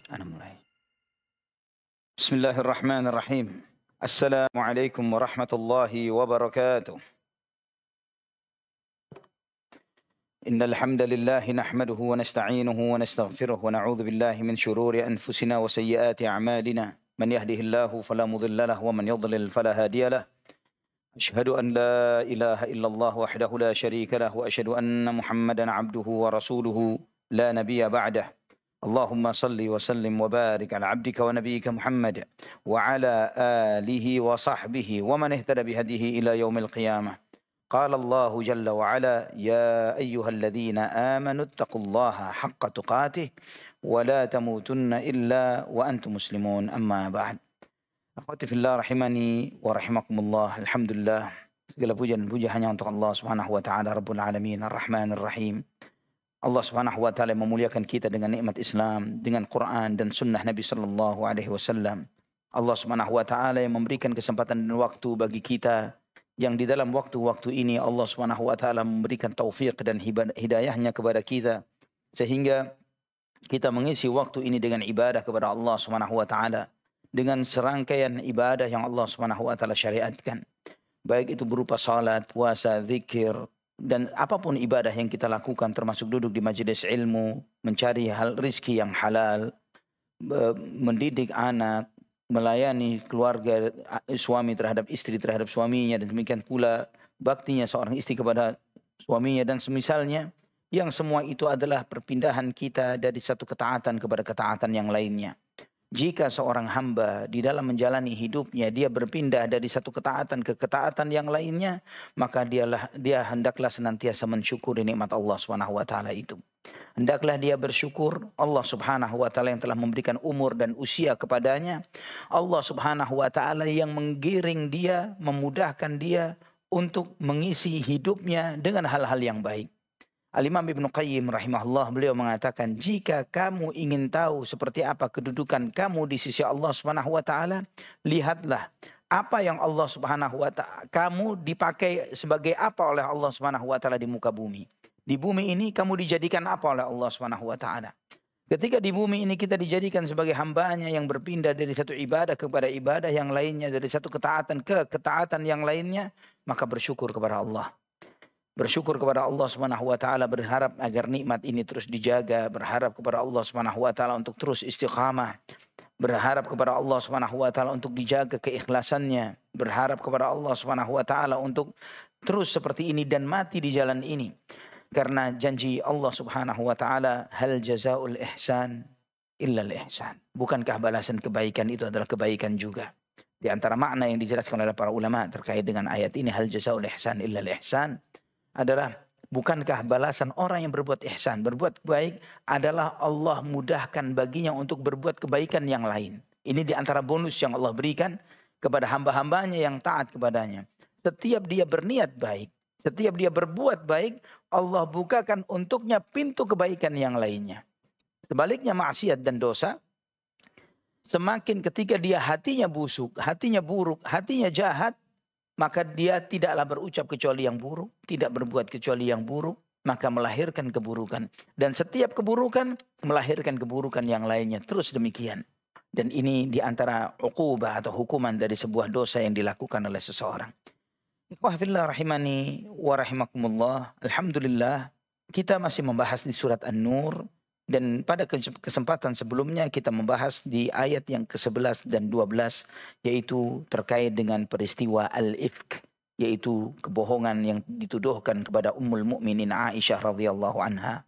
Ana mulai. Bismillahirrahmanirrahim. Assalamualaikum warahmatullahi wabarakatuh. Innal hamdalillah nahmaduhu wa nasta'inuhu wa nastaghfiruh wa na'udzu billahi min shururi anfusina wa sayyiati a'malina. Man yahdihillahu fala mudilla lahu wa man yudlil fala hadiya lahu. Asyhadu an la ilaha illallah wahdahu la syarika lahu wa asyhadu anna Muhammadan 'abduhu wa rasuluhu la nabiyya ba'dahu. Allahumma salli wa sallim wa barik ala abdika wa nabiyyika Muhammad wa ala alihi wa sahbihi wa man ihtada bihadihi ila yaumil qiyamah. Qala Allah jalla wa ala ya ayyuhalladzina amanu ittaqullaha haqqa tuqatih wa la tamutunna illa wa antum muslimun amma ba'd. Akhwati fillah rahimani wa rahimakumullah. Alhamdulillah, segala puja dan puja hanya untuk Allah Subhanahu wa taala Rabbul alamin Ar-Rahmanir Rahim. Allah Subhanahu wa taala memuliakan kita dengan nikmat Islam, dengan Quran dan sunnah Nabi sallallahu alaihi wasallam. Allah Subhanahu wa taala yang memberikan kesempatan dan waktu bagi kita yang di dalam waktu-waktu ini Allah Subhanahu wa taala memberikan taufik dan hidayahnya kepada kita sehingga kita mengisi waktu ini dengan ibadah kepada Allah Subhanahu wa taala dengan serangkaian ibadah yang Allah Subhanahu wa taala syariatkan. Baik itu berupa salat, puasa, zikir, dan apapun ibadah yang kita lakukan termasuk duduk di majelis ilmu, mencari hal rizki yang halal, mendidik anak, melayani keluarga, suami terhadap istri terhadap suaminya, dan demikian pula baktinya seorang istri kepada suaminya dan semisalnya, yang semua itu adalah perpindahan kita dari satu ketaatan kepada ketaatan yang lainnya. Jika seorang hamba di dalam menjalani hidupnya dia berpindah dari satu ketaatan ke ketaatan yang lainnya, maka dia hendaklah senantiasa mensyukuri nikmat Allah Subhanahu wa taala itu. Hendaklah dia bersyukur Allah Subhanahu wa taala yang telah memberikan umur dan usia kepadanya. Allah Subhanahu wa taala yang menggiring dia, memudahkan dia untuk mengisi hidupnya dengan hal-hal yang baik. Al-Imam Ibnu Qayyim rahimahullah, beliau mengatakan, jika kamu ingin tahu seperti apa kedudukan kamu di sisi Allah Subhanahu wa taala, lihatlah apa yang Allah Subhanahu wa taala, kamu dipakai sebagai apa oleh Allah Subhanahu wa taala di muka bumi. Di bumi ini kamu dijadikan apa oleh Allah Subhanahu wa taala. Ketika di bumi ini kita dijadikan sebagai hambanya yang berpindah dari satu ibadah kepada ibadah yang lainnya, dari satu ketaatan ke ketaatan yang lainnya, maka bersyukur kepada Allah. Bersyukur kepada Allah Subhanahu wa taala, berharap agar nikmat ini terus dijaga, berharap kepada Allah Subhanahu wa taala untuk terus istiqamah, berharap kepada Allah Subhanahu wa taala untuk dijaga keikhlasannya, berharap kepada Allah Subhanahu wa taala untuk terus seperti ini dan mati di jalan ini. Karena janji Allah Subhanahu wa taala, hal jazaul ihsan illa al ihsan. Bukankah balasan kebaikan itu adalah kebaikan juga? Di antara makna yang dijelaskan oleh para ulama terkait dengan ayat ini, hal jazaul ihsan illa al ihsan, adalah bukankah balasan orang yang berbuat ihsan, berbuat baik adalah Allah mudahkan baginya untuk berbuat kebaikan yang lain. Ini di antara bonus yang Allah berikan kepada hamba-hambanya yang taat kepadanya. Setiap dia berniat baik, setiap dia berbuat baik, Allah bukakan untuknya pintu kebaikan yang lainnya. Sebaliknya maksiat dan dosa, semakin ketika dia hatinya busuk, hatinya buruk, hatinya jahat, maka dia tidaklah berucap kecuali yang buruk, tidak berbuat kecuali yang buruk, maka melahirkan keburukan. Dan setiap keburukan melahirkan keburukan yang lainnya, terus demikian. Dan ini di antara uqubah atau hukuman dari sebuah dosa yang dilakukan oleh seseorang. Ikhwah fillah rahimani wa rahimakumullah. Alhamdulillah, kita masih membahas di surat An-Nur. Dan pada kesempatan sebelumnya kita membahas di ayat yang ke-11 dan 12, yaitu terkait dengan peristiwa al-ifk, yaitu kebohongan yang dituduhkan kepada Ummul Mukminin Aisyah radhiyallahu anha.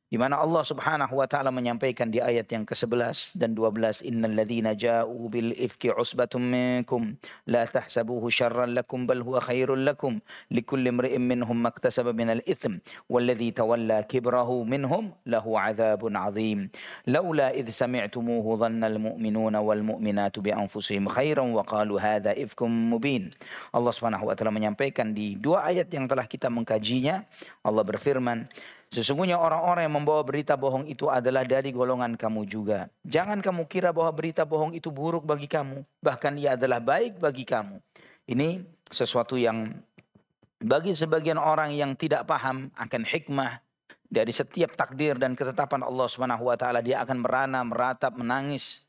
Di mana Allah Subhanahu wa taala menyampaikan di ayat yang ke-11 dan 12, innal ladzina ja'u bil ifki usbatum minkum la tahsabuhu syarran lakum bal huwa khairul lakum likulli imri'in minhum maktasaba minal itsm walladzi tawalla kibrahu minhum lahu 'adzabun 'adzim laula idh sami'tumuhu dhannal mu'minuna wal mu'minatu bi anfusihim khairan wa qalu hadza ifkum mubin. Allah Subhanahu wa taala menyampaikan di dua ayat yang telah kita mengkajinya, Allah berfirman, sesungguhnya orang-orang yang membawa berita bohong itu adalah dari golongan kamu juga. Jangan kamu kira bahwa berita bohong itu buruk bagi kamu. Bahkan ia adalah baik bagi kamu. Ini sesuatu yang bagi sebagian orang yang tidak paham akan hikmah Dari setiap takdir dan ketetapan Allah Subhanahu wa taala dia akan merana, meratap, menangis,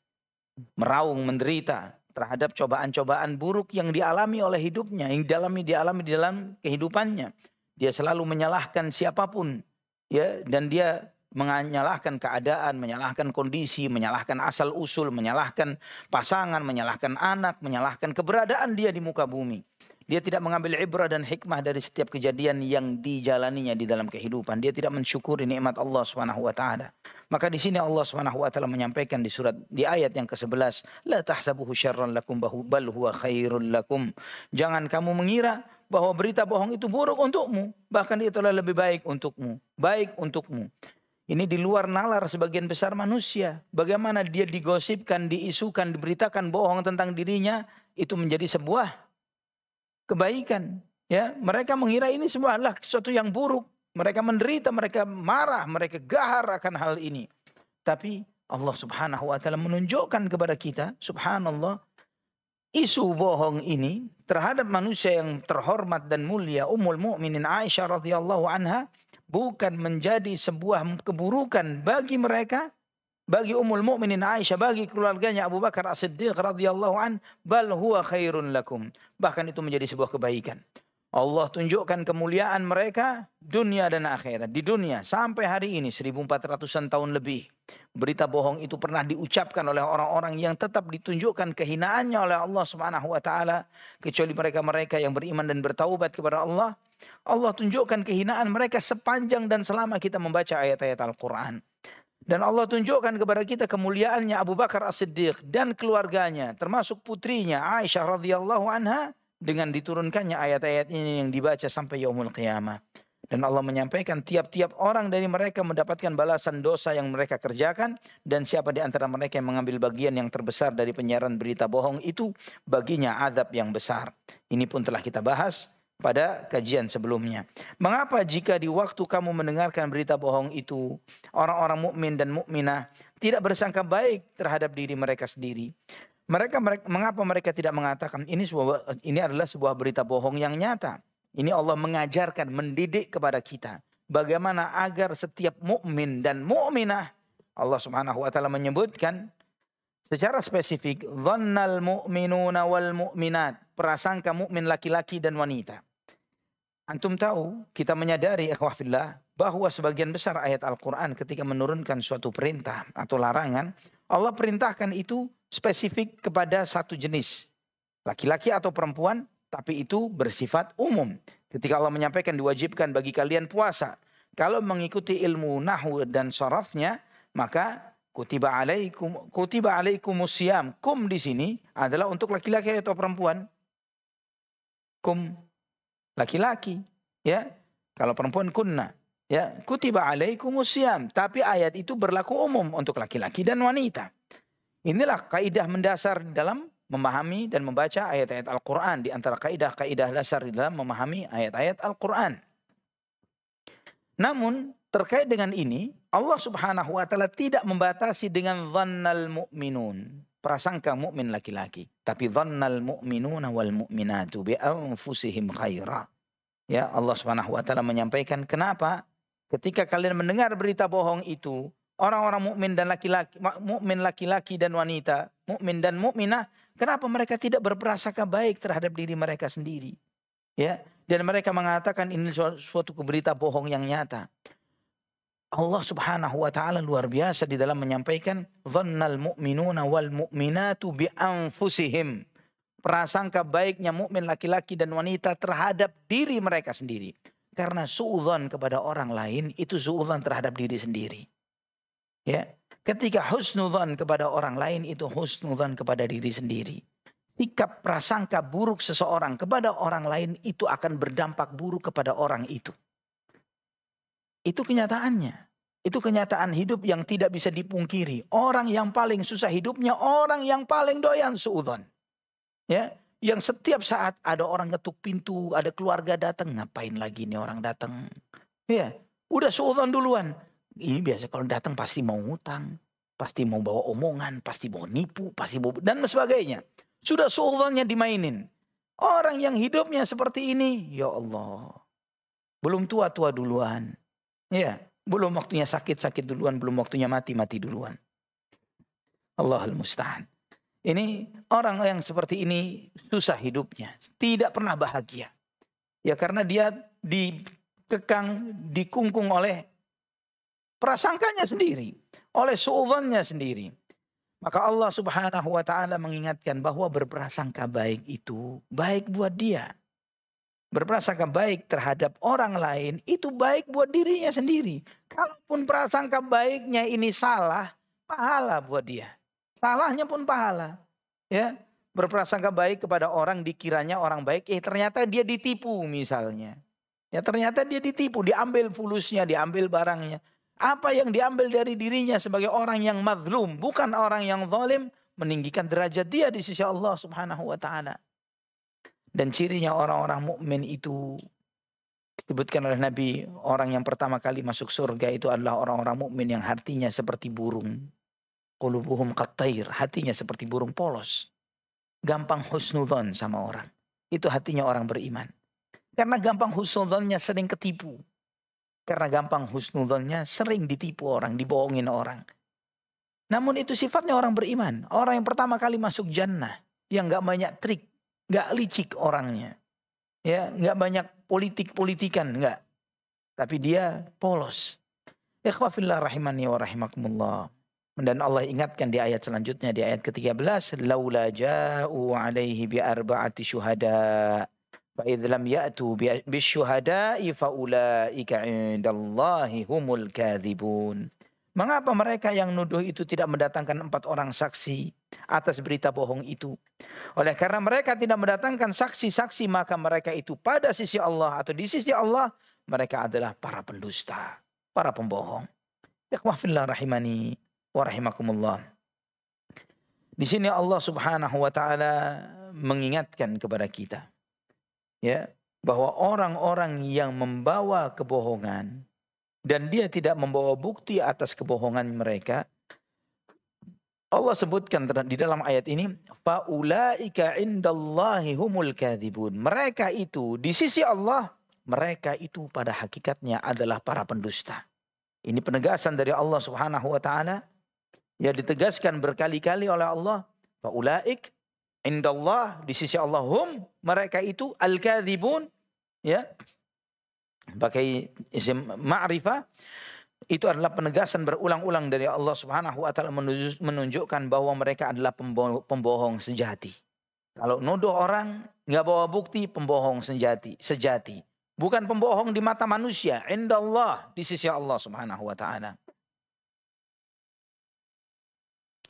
meraung, menderita terhadap cobaan-cobaan buruk yang dialami oleh hidupnya, yang dialami di dalam kehidupannya. Dia selalu menyalahkan siapapun, ya, dan dia menyalahkan keadaan, menyalahkan kondisi, menyalahkan asal usul, menyalahkan pasangan, menyalahkan anak, menyalahkan keberadaan dia di muka bumi. Dia tidak mengambil ibrah dan hikmah dari setiap kejadian yang dijalaninya di dalam kehidupan. Dia tidak mensyukuri nikmat Allah Subhanahu wa taala. Maka di sini Allah Subhanahu wa taala menyampaikan di ayat yang ke-11, la tahsabuhu syarran lakum bal huwa khairul lakum. Jangan kamu mengira bahwa berita bohong itu buruk untukmu, bahkan itulah lebih baik untukmu, baik untukmu. Ini di luar nalar sebagian besar manusia. Bagaimana dia digosipkan, diisukan, diberitakan bohong tentang dirinya, itu menjadi sebuah kebaikan. Ya, mereka mengira ini semua adalah sesuatu yang buruk. Mereka menderita, mereka marah, mereka gahar akan hal ini. Tapi Allah Subhanahu wa taala menunjukkan kepada kita, subhanallah, isu bohong ini terhadap manusia yang terhormat dan mulia Ummul Mukminin Aisyah radhiyallahu anha bukan menjadi sebuah keburukan bagi mereka, bagi Ummul Mukminin Aisyah, bagi keluarganya Abu Bakar As-Siddiq radhiyallahu an, bal huwa khairun lakum. Bahkan itu menjadi sebuah kebaikan. Allah tunjukkan kemuliaan mereka dunia dan akhirat. Di dunia sampai hari ini 1400-an tahun lebih. Berita bohong itu pernah diucapkan oleh orang-orang yang tetap ditunjukkan kehinaannya oleh Allah Subhanahu wa taala, kecuali mereka-mereka yang beriman dan bertaubat kepada Allah. Allah tunjukkan kehinaan mereka sepanjang dan selama kita membaca ayat-ayat Al-Quran. Dan Allah tunjukkan kepada kita kemuliaannya Abu Bakar As-Siddiq dan keluarganya, termasuk putrinya Aisyah radhiyallahu anha, dengan diturunkannya ayat-ayat ini yang dibaca sampai yaumul qiyamah. Dan Allah menyampaikan tiap-tiap orang dari mereka mendapatkan balasan dosa yang mereka kerjakan. Dan siapa di antara mereka yang mengambil bagian yang terbesar dari penyiaran berita bohong itu, baginya azab yang besar. Ini pun telah kita bahas pada kajian sebelumnya. Mengapa jika di waktu kamu mendengarkan berita bohong itu, orang-orang mukmin dan mukminah tidak bersangka baik terhadap diri mereka sendiri? Mengapa mereka tidak mengatakan ini adalah sebuah berita bohong yang nyata? Ini Allah mengajarkan, mendidik kepada kita bagaimana agar setiap mukmin dan mukminah, Allah Subhanahu wa taala menyebutkan secara spesifik, dhannal mu'minuna wal mu'minat, prasangka mukmin laki-laki dan wanita. Antum tahu, kita menyadari ikhwah fillah bahwa sebagian besar ayat Al-Quran ketika menurunkan suatu perintah atau larangan, Allah perintahkan itu spesifik kepada satu jenis, laki-laki atau perempuan, tapi itu bersifat umum. Ketika Allah menyampaikan diwajibkan bagi kalian puasa, kalau mengikuti ilmu nahwu dan sharafnya, maka kutiba alaikumus syiyam. Kum di sini adalah untuk laki-laki atau perempuan. Kum laki-laki, ya. Kalau perempuan kunna, ya. Kutiba alaikumus syiyam. Tapi ayat itu berlaku umum untuk laki-laki dan wanita. Inilah kaidah mendasar dalam memahami dan membaca ayat-ayat Al-Quran. Di antara kaidah-kaidah dasar di dalam memahami ayat-ayat Al-Quran. Namun terkait dengan ini, Allah Subhanahu wa taala tidak membatasi dengan dhannal mu'minun, prasangka mukmin laki-laki, tapi dhannal mu'minuna wal mu'minatu bi anfusihim khaira. Ya, Allah Subhanahu wa taala menyampaikan kenapa ketika kalian mendengar berita bohong itu, orang-orang mukmin dan laki-laki, mukmin laki-laki dan wanita, mukmin dan mukminah, kenapa mereka tidak berprasangka baik terhadap diri mereka sendiri? Ya, dan mereka mengatakan ini suatu berita bohong yang nyata. Allah Subhanahu wa taala luar biasa di dalam menyampaikan dhannal mu'minuna wal mu'minatu bi anfusihim. Prasangka baiknya mukmin laki-laki dan wanita terhadap diri mereka sendiri. Karena suudzon kepada orang lain itu suudzon terhadap diri sendiri. Ya, ketika husnudzon kepada orang lain itu husnudzon kepada diri sendiri. Sikap prasangka buruk seseorang kepada orang lain itu akan berdampak buruk kepada orang itu. Itu kenyataannya. Itu kenyataan hidup yang tidak bisa dipungkiri. Orang yang paling susah hidupnya orang yang paling doyan suudzon. Ya, yang setiap saat ada orang ngetuk pintu, ada keluarga datang, ngapain lagi nih orang datang? Ya, udah suudzon duluan. Ini biasa kalau datang pasti mau ngutang, pasti mau bawa omongan, pasti mau nipu, pasti mau dan sebagainya. Sudah suudzonnya dimainin. Orang yang hidupnya seperti ini, ya Allah, belum tua-tua duluan. Ya, Belum waktunya sakit duluan, belum waktunya mati duluan. Allahul musta'an. Ini orang yang seperti ini susah hidupnya, tidak pernah bahagia. Ya karena dia dikekang, dikungkung oleh prasangkanya sendiri, oleh suudzonnya sendiri. Maka Allah Subhanahu wa taala mengingatkan bahwa berprasangka baik itu baik buat dia. Berprasangka baik terhadap orang lain itu baik buat dirinya sendiri. Kalaupun prasangka baiknya ini salah, pahala buat dia. Salahnya pun pahala. Ya, berprasangka baik kepada orang dikiranya orang baik, ternyata dia ditipu misalnya. Ya ternyata dia ditipu, diambil fulusnya, diambil barangnya. Apa yang diambil dari dirinya sebagai orang yang mazlum, bukan orang yang zalim, meninggikan derajat dia di sisi Allah Subhanahu wa taala. Dan cirinya orang-orang mukmin itu disebutkan oleh Nabi, orang yang pertama kali masuk surga itu adalah orang-orang mukmin yang hatinya seperti burung. Qulubuhum qattair, hatinya seperti burung polos. Gampang husnudzon sama orang. Itu hatinya orang beriman. Karena gampang husnudzonnya sering ketipu. Karena gampang husnudzonnya sering ditipu orang, dibohongin orang. Namun itu sifatnya orang beriman. Orang yang pertama kali masuk jannah. Yang gak banyak trik. Gak licik orangnya. Ya, gak banyak politik-politikan. Enggak. Tapi dia polos. Ikhwafillah rahimani wa rahimakumullah. Dan Allah ingatkan di ayat selanjutnya, di ayat ke-13, laula ja'u alaihi bi arba'ati syuhada fa idh lam ya'tu bisyuhada'i fa ulaika 'indallahi humul kadzibun. Mengapa mereka yang nuduh itu tidak mendatangkan 4 orang saksi atas berita bohong itu? Oleh karena mereka tidak mendatangkan saksi-saksi, maka mereka itu pada sisi Allah atau di sisi Allah mereka adalah para pendusta, para pembohong. Ikhwah fillah rahimani wa rahimakumullah. Di sini Allah Subhanahu wa taala mengingatkan kepada kita ya bahwa orang-orang yang membawa kebohongan dan dia tidak membawa bukti atas kebohongan mereka, Allah sebutkan di dalam ayat ini, faulaika indallahi humul kadzibun. Mereka itu di sisi Allah, mereka itu pada hakikatnya adalah para pendusta. Ini penegasan dari Allah Subhanahu wa taala. Ya ditegaskan berkali-kali oleh Allah. Faulaik indallah, di sisi Allah, hum, mereka itu al-kadzibun. Ya. Pakai isim ma'rifah. Itu adalah penegasan berulang-ulang dari Allah Subhanahu wa taala menunjukkan bahwa mereka adalah pembohong sejati. Kalau nuduh orang nggak bawa bukti, pembohong sejati. Bukan pembohong di mata manusia, indallah, di sisi Allah Subhanahu wa taala.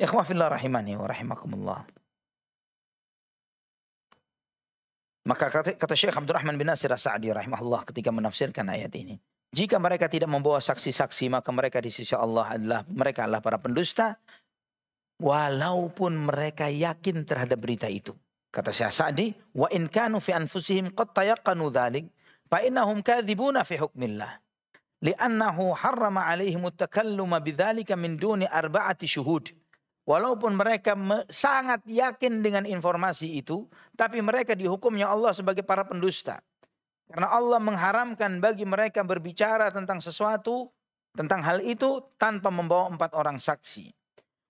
Ikhwah fillah rahimani wa rahimakumullah. Maka kata Syekh Abdurrahman bin Nasir As-Sa'di rahimahullah ketika menafsirkan ayat ini, jika mereka tidak membawa saksi-saksi, maka mereka di sisi Allah adalah para pendusta, walaupun mereka yakin terhadap berita itu. Kata Syekh Sa'di, wa in kanu fi anfusihim qad tayaqqanu dzalik, fa innahum kadzibuna fi hukmillah. Li'annahu harrama 'alaihim at-takalluma bidzalika min duni arba'ati syuhud. Walaupun mereka sangat yakin dengan informasi itu, tapi mereka dihukumnya Allah sebagai para pendusta. Karena Allah mengharamkan bagi mereka berbicara tentang sesuatu, tentang hal itu tanpa membawa 4 orang saksi.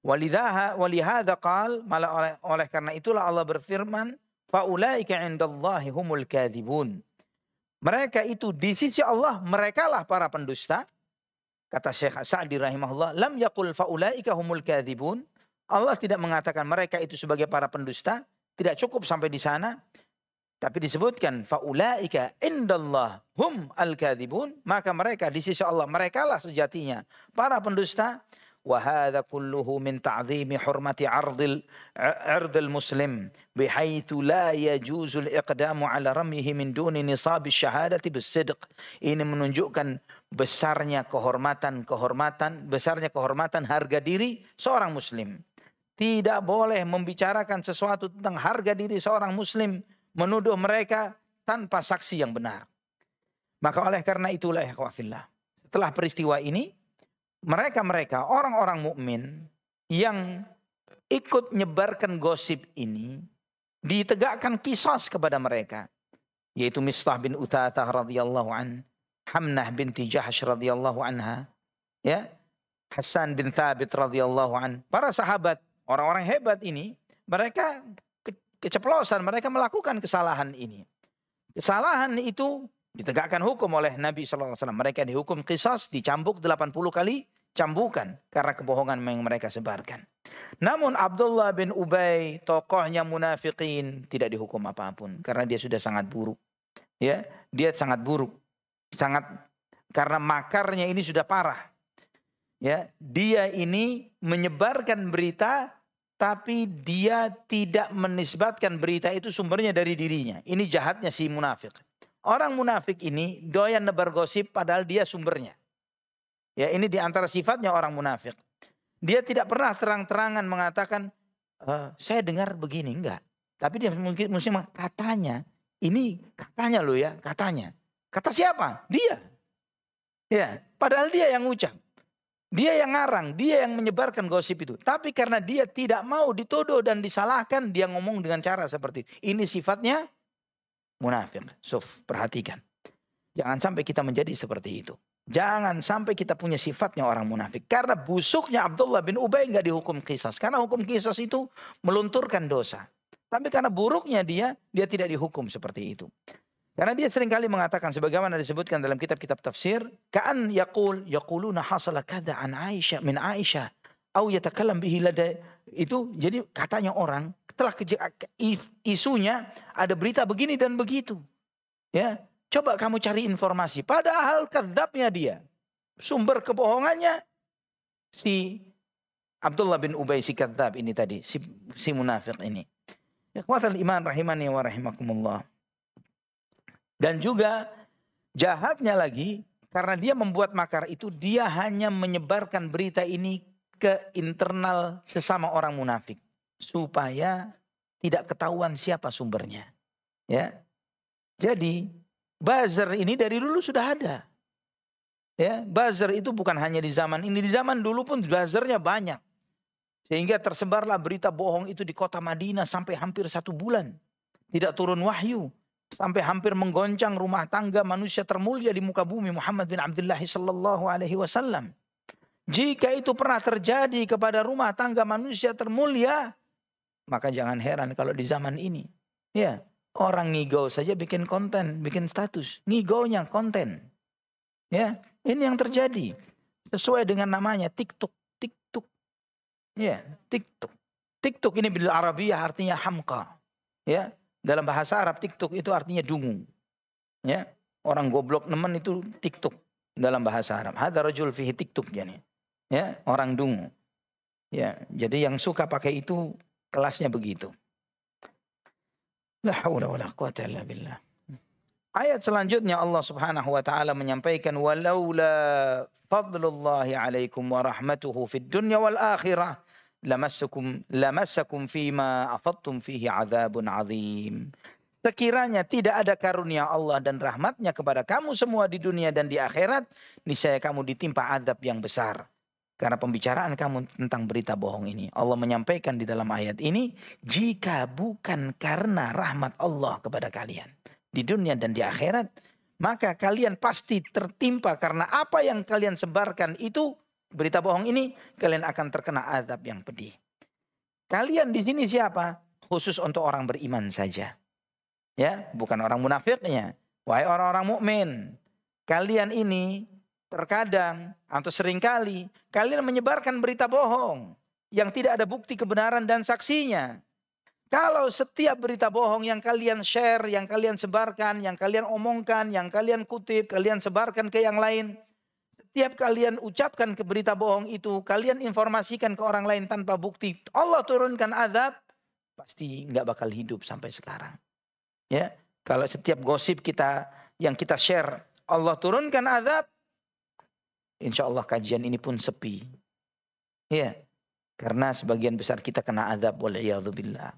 Walihada qal, malah oleh karena itulah Allah berfirman, faulaika 'indallahi humul kadzibun. Mereka itu di sisi Allah, merekalah para pendusta. Kata Syekh Sa'di rahimahullah, lam yaqul faulaika humul kadzibun. Allah tidak mengatakan mereka itu sebagai para pendusta, tidak cukup sampai di sana. Tapi disebutkan faulaika indallah hum al-kadzibun, maka mereka di sisi Allah, merekalah sejatinya para pendusta. Wa hadza kulluhu min ta'dhimi hurmati 'ardil muslim bihaitsu la yajuzu al-iqdamu 'ala ramyihi min duni nisab asy-syahadati bis-sidq. Ini menunjukkan besarnya kehormatan harga diri seorang muslim. Tidak boleh membicarakan sesuatu tentang harga diri seorang muslim, menuduh mereka tanpa saksi yang benar. Maka oleh karena itulah ya ikhwafillah, setelah peristiwa ini, mereka orang-orang mukmin yang ikut nyebarkan gosip ini, ditegakkan qisas kepada mereka. Yaitu Mistah bin Uthathah radhiyallahu an, Hamnah binti Jahsh radhiyallahu anha, ya, Hasan bin Thabit radhiyallahu an. Para sahabat, orang-orang hebat ini, mereka keceplosan, mereka melakukan kesalahan ini. Kesalahan itu ditegakkan hukum oleh Nabi SAW. Mereka dihukum qisas, dicambuk 80 kali cambukan karena kebohongan yang mereka sebarkan. Namun Abdullah bin Ubay, tokohnya munafikin, tidak dihukum apapun karena dia sudah sangat buruk. Ya, dia sangat buruk. Sangat, karena makarnya ini sudah parah. Ya, dia ini menyebarkan berita tapi dia tidak menisbatkan berita itu sumbernya dari dirinya. Ini jahatnya si munafik. Orang munafik ini doyan nebar gosip padahal dia sumbernya. Ya, ini diantara sifatnya orang munafik. Dia tidak pernah terang-terangan mengatakan, saya dengar begini, enggak. Tapi dia mungkin katanya, ini katanya loh ya, katanya. Kata siapa? Dia. Ya, padahal dia yang ucap. Dia yang ngarang, dia yang menyebarkan gosip itu. Tapi karena dia tidak mau dituduh dan disalahkan, dia ngomong dengan cara seperti itu. Ini sifatnya munafik. Perhatikan. Jangan sampai kita menjadi seperti itu. Jangan sampai kita punya sifatnya orang munafik. Karena busuknya Abdullah bin Ubay nggak dihukum qisas. Karena hukum qisas itu melunturkan dosa. Tapi karena buruknya dia tidak dihukum seperti itu. Karena dia seringkali mengatakan sebagaimana disebutkan dalam kitab-kitab tafsir, ka'an yaquluna hasala kadza an Aisyah min Aisyah au yatakallam bihi lada, itu jadi katanya orang telah isunya ada berita begini dan begitu. Ya, coba kamu cari informasi. Padahal kadzabnya dia. Sumber kebohongannya si Abdullah bin Ubay si kadzab ini tadi, si munafik ini. Ikhwatal iman rahimani wa rahimakumullah. Dan juga jahatnya lagi, karena dia membuat makar itu, dia hanya menyebarkan berita ini ke internal sesama orang munafik. Supaya tidak ketahuan siapa sumbernya. Ya. Jadi, buzzer ini dari dulu sudah ada. Ya, buzzer itu bukan hanya di zaman ini. Di zaman dulu pun buzzernya banyak. Sehingga tersebarlah berita bohong itu di kota Madinah sampai hampir 1 bulan. Tidak turun wahyu. Sampai hampir menggoncang rumah tangga manusia termulia di muka bumi, Muhammad bin Abdullah sallallahu alaihi wasallam. Jika itu pernah terjadi kepada rumah tangga manusia termulia, maka jangan heran kalau di zaman ini, ya, orang ngigau saja bikin konten, bikin status, ngigaunya konten. Ya, ini yang terjadi. Sesuai dengan namanya TikTok. Ya, TikTok. TikTok ini bil Arabiyah artinya hamqa. Ya. Dalam bahasa Arab TikTok itu artinya dungu. Ya, orang goblok nemen itu TikTok dalam bahasa Arab. Hadza rajul fihi TikTok yani. Ya, orang dungu. Ya, jadi yang suka pakai itu kelasnya begitu. La haula wala quwata illa billah. Ayat selanjutnya Allah Subhanahu wa taala menyampaikan walaula fadlullahi alaikum wa rahmatuhu fid dunya wal akhirah lamassakum fima afadtum fihi adzabun azim. Sekiranya tidak ada karunia Allah dan rahmatnya kepada kamu semua di dunia dan di akhirat, niscaya kamu ditimpa azab yang besar. Karena pembicaraan kamu tentang berita bohong ini. Allah menyampaikan di dalam ayat ini, jika bukan karena rahmat Allah kepada kalian di dunia dan di akhirat, maka kalian pasti tertimpa karena apa yang kalian sebarkan itu, berita bohong ini, kalian akan terkena azab yang pedih. Kalian di sini siapa? Khusus untuk orang beriman saja. Ya, bukan orang munafiknya. Wahai orang-orang mukmin, kalian ini terkadang atau seringkali kalian menyebarkan berita bohong yang tidak ada bukti kebenaran dan saksinya. Kalau setiap berita bohong yang kalian share, yang kalian sebarkan, yang kalian omongkan, yang kalian kutip, kalian sebarkan ke yang lain, setiap kalian ucapkan ke berita bohong itu, kalian informasikan ke orang lain tanpa bukti, Allah turunkan azab, pasti nggak bakal hidup sampai sekarang. Ya, kalau setiap gosip kita yang kita share, Allah turunkan azab, insya Allah kajian ini pun sepi. Ya, karena sebagian besar kita kena azab wal'iyadzubillah.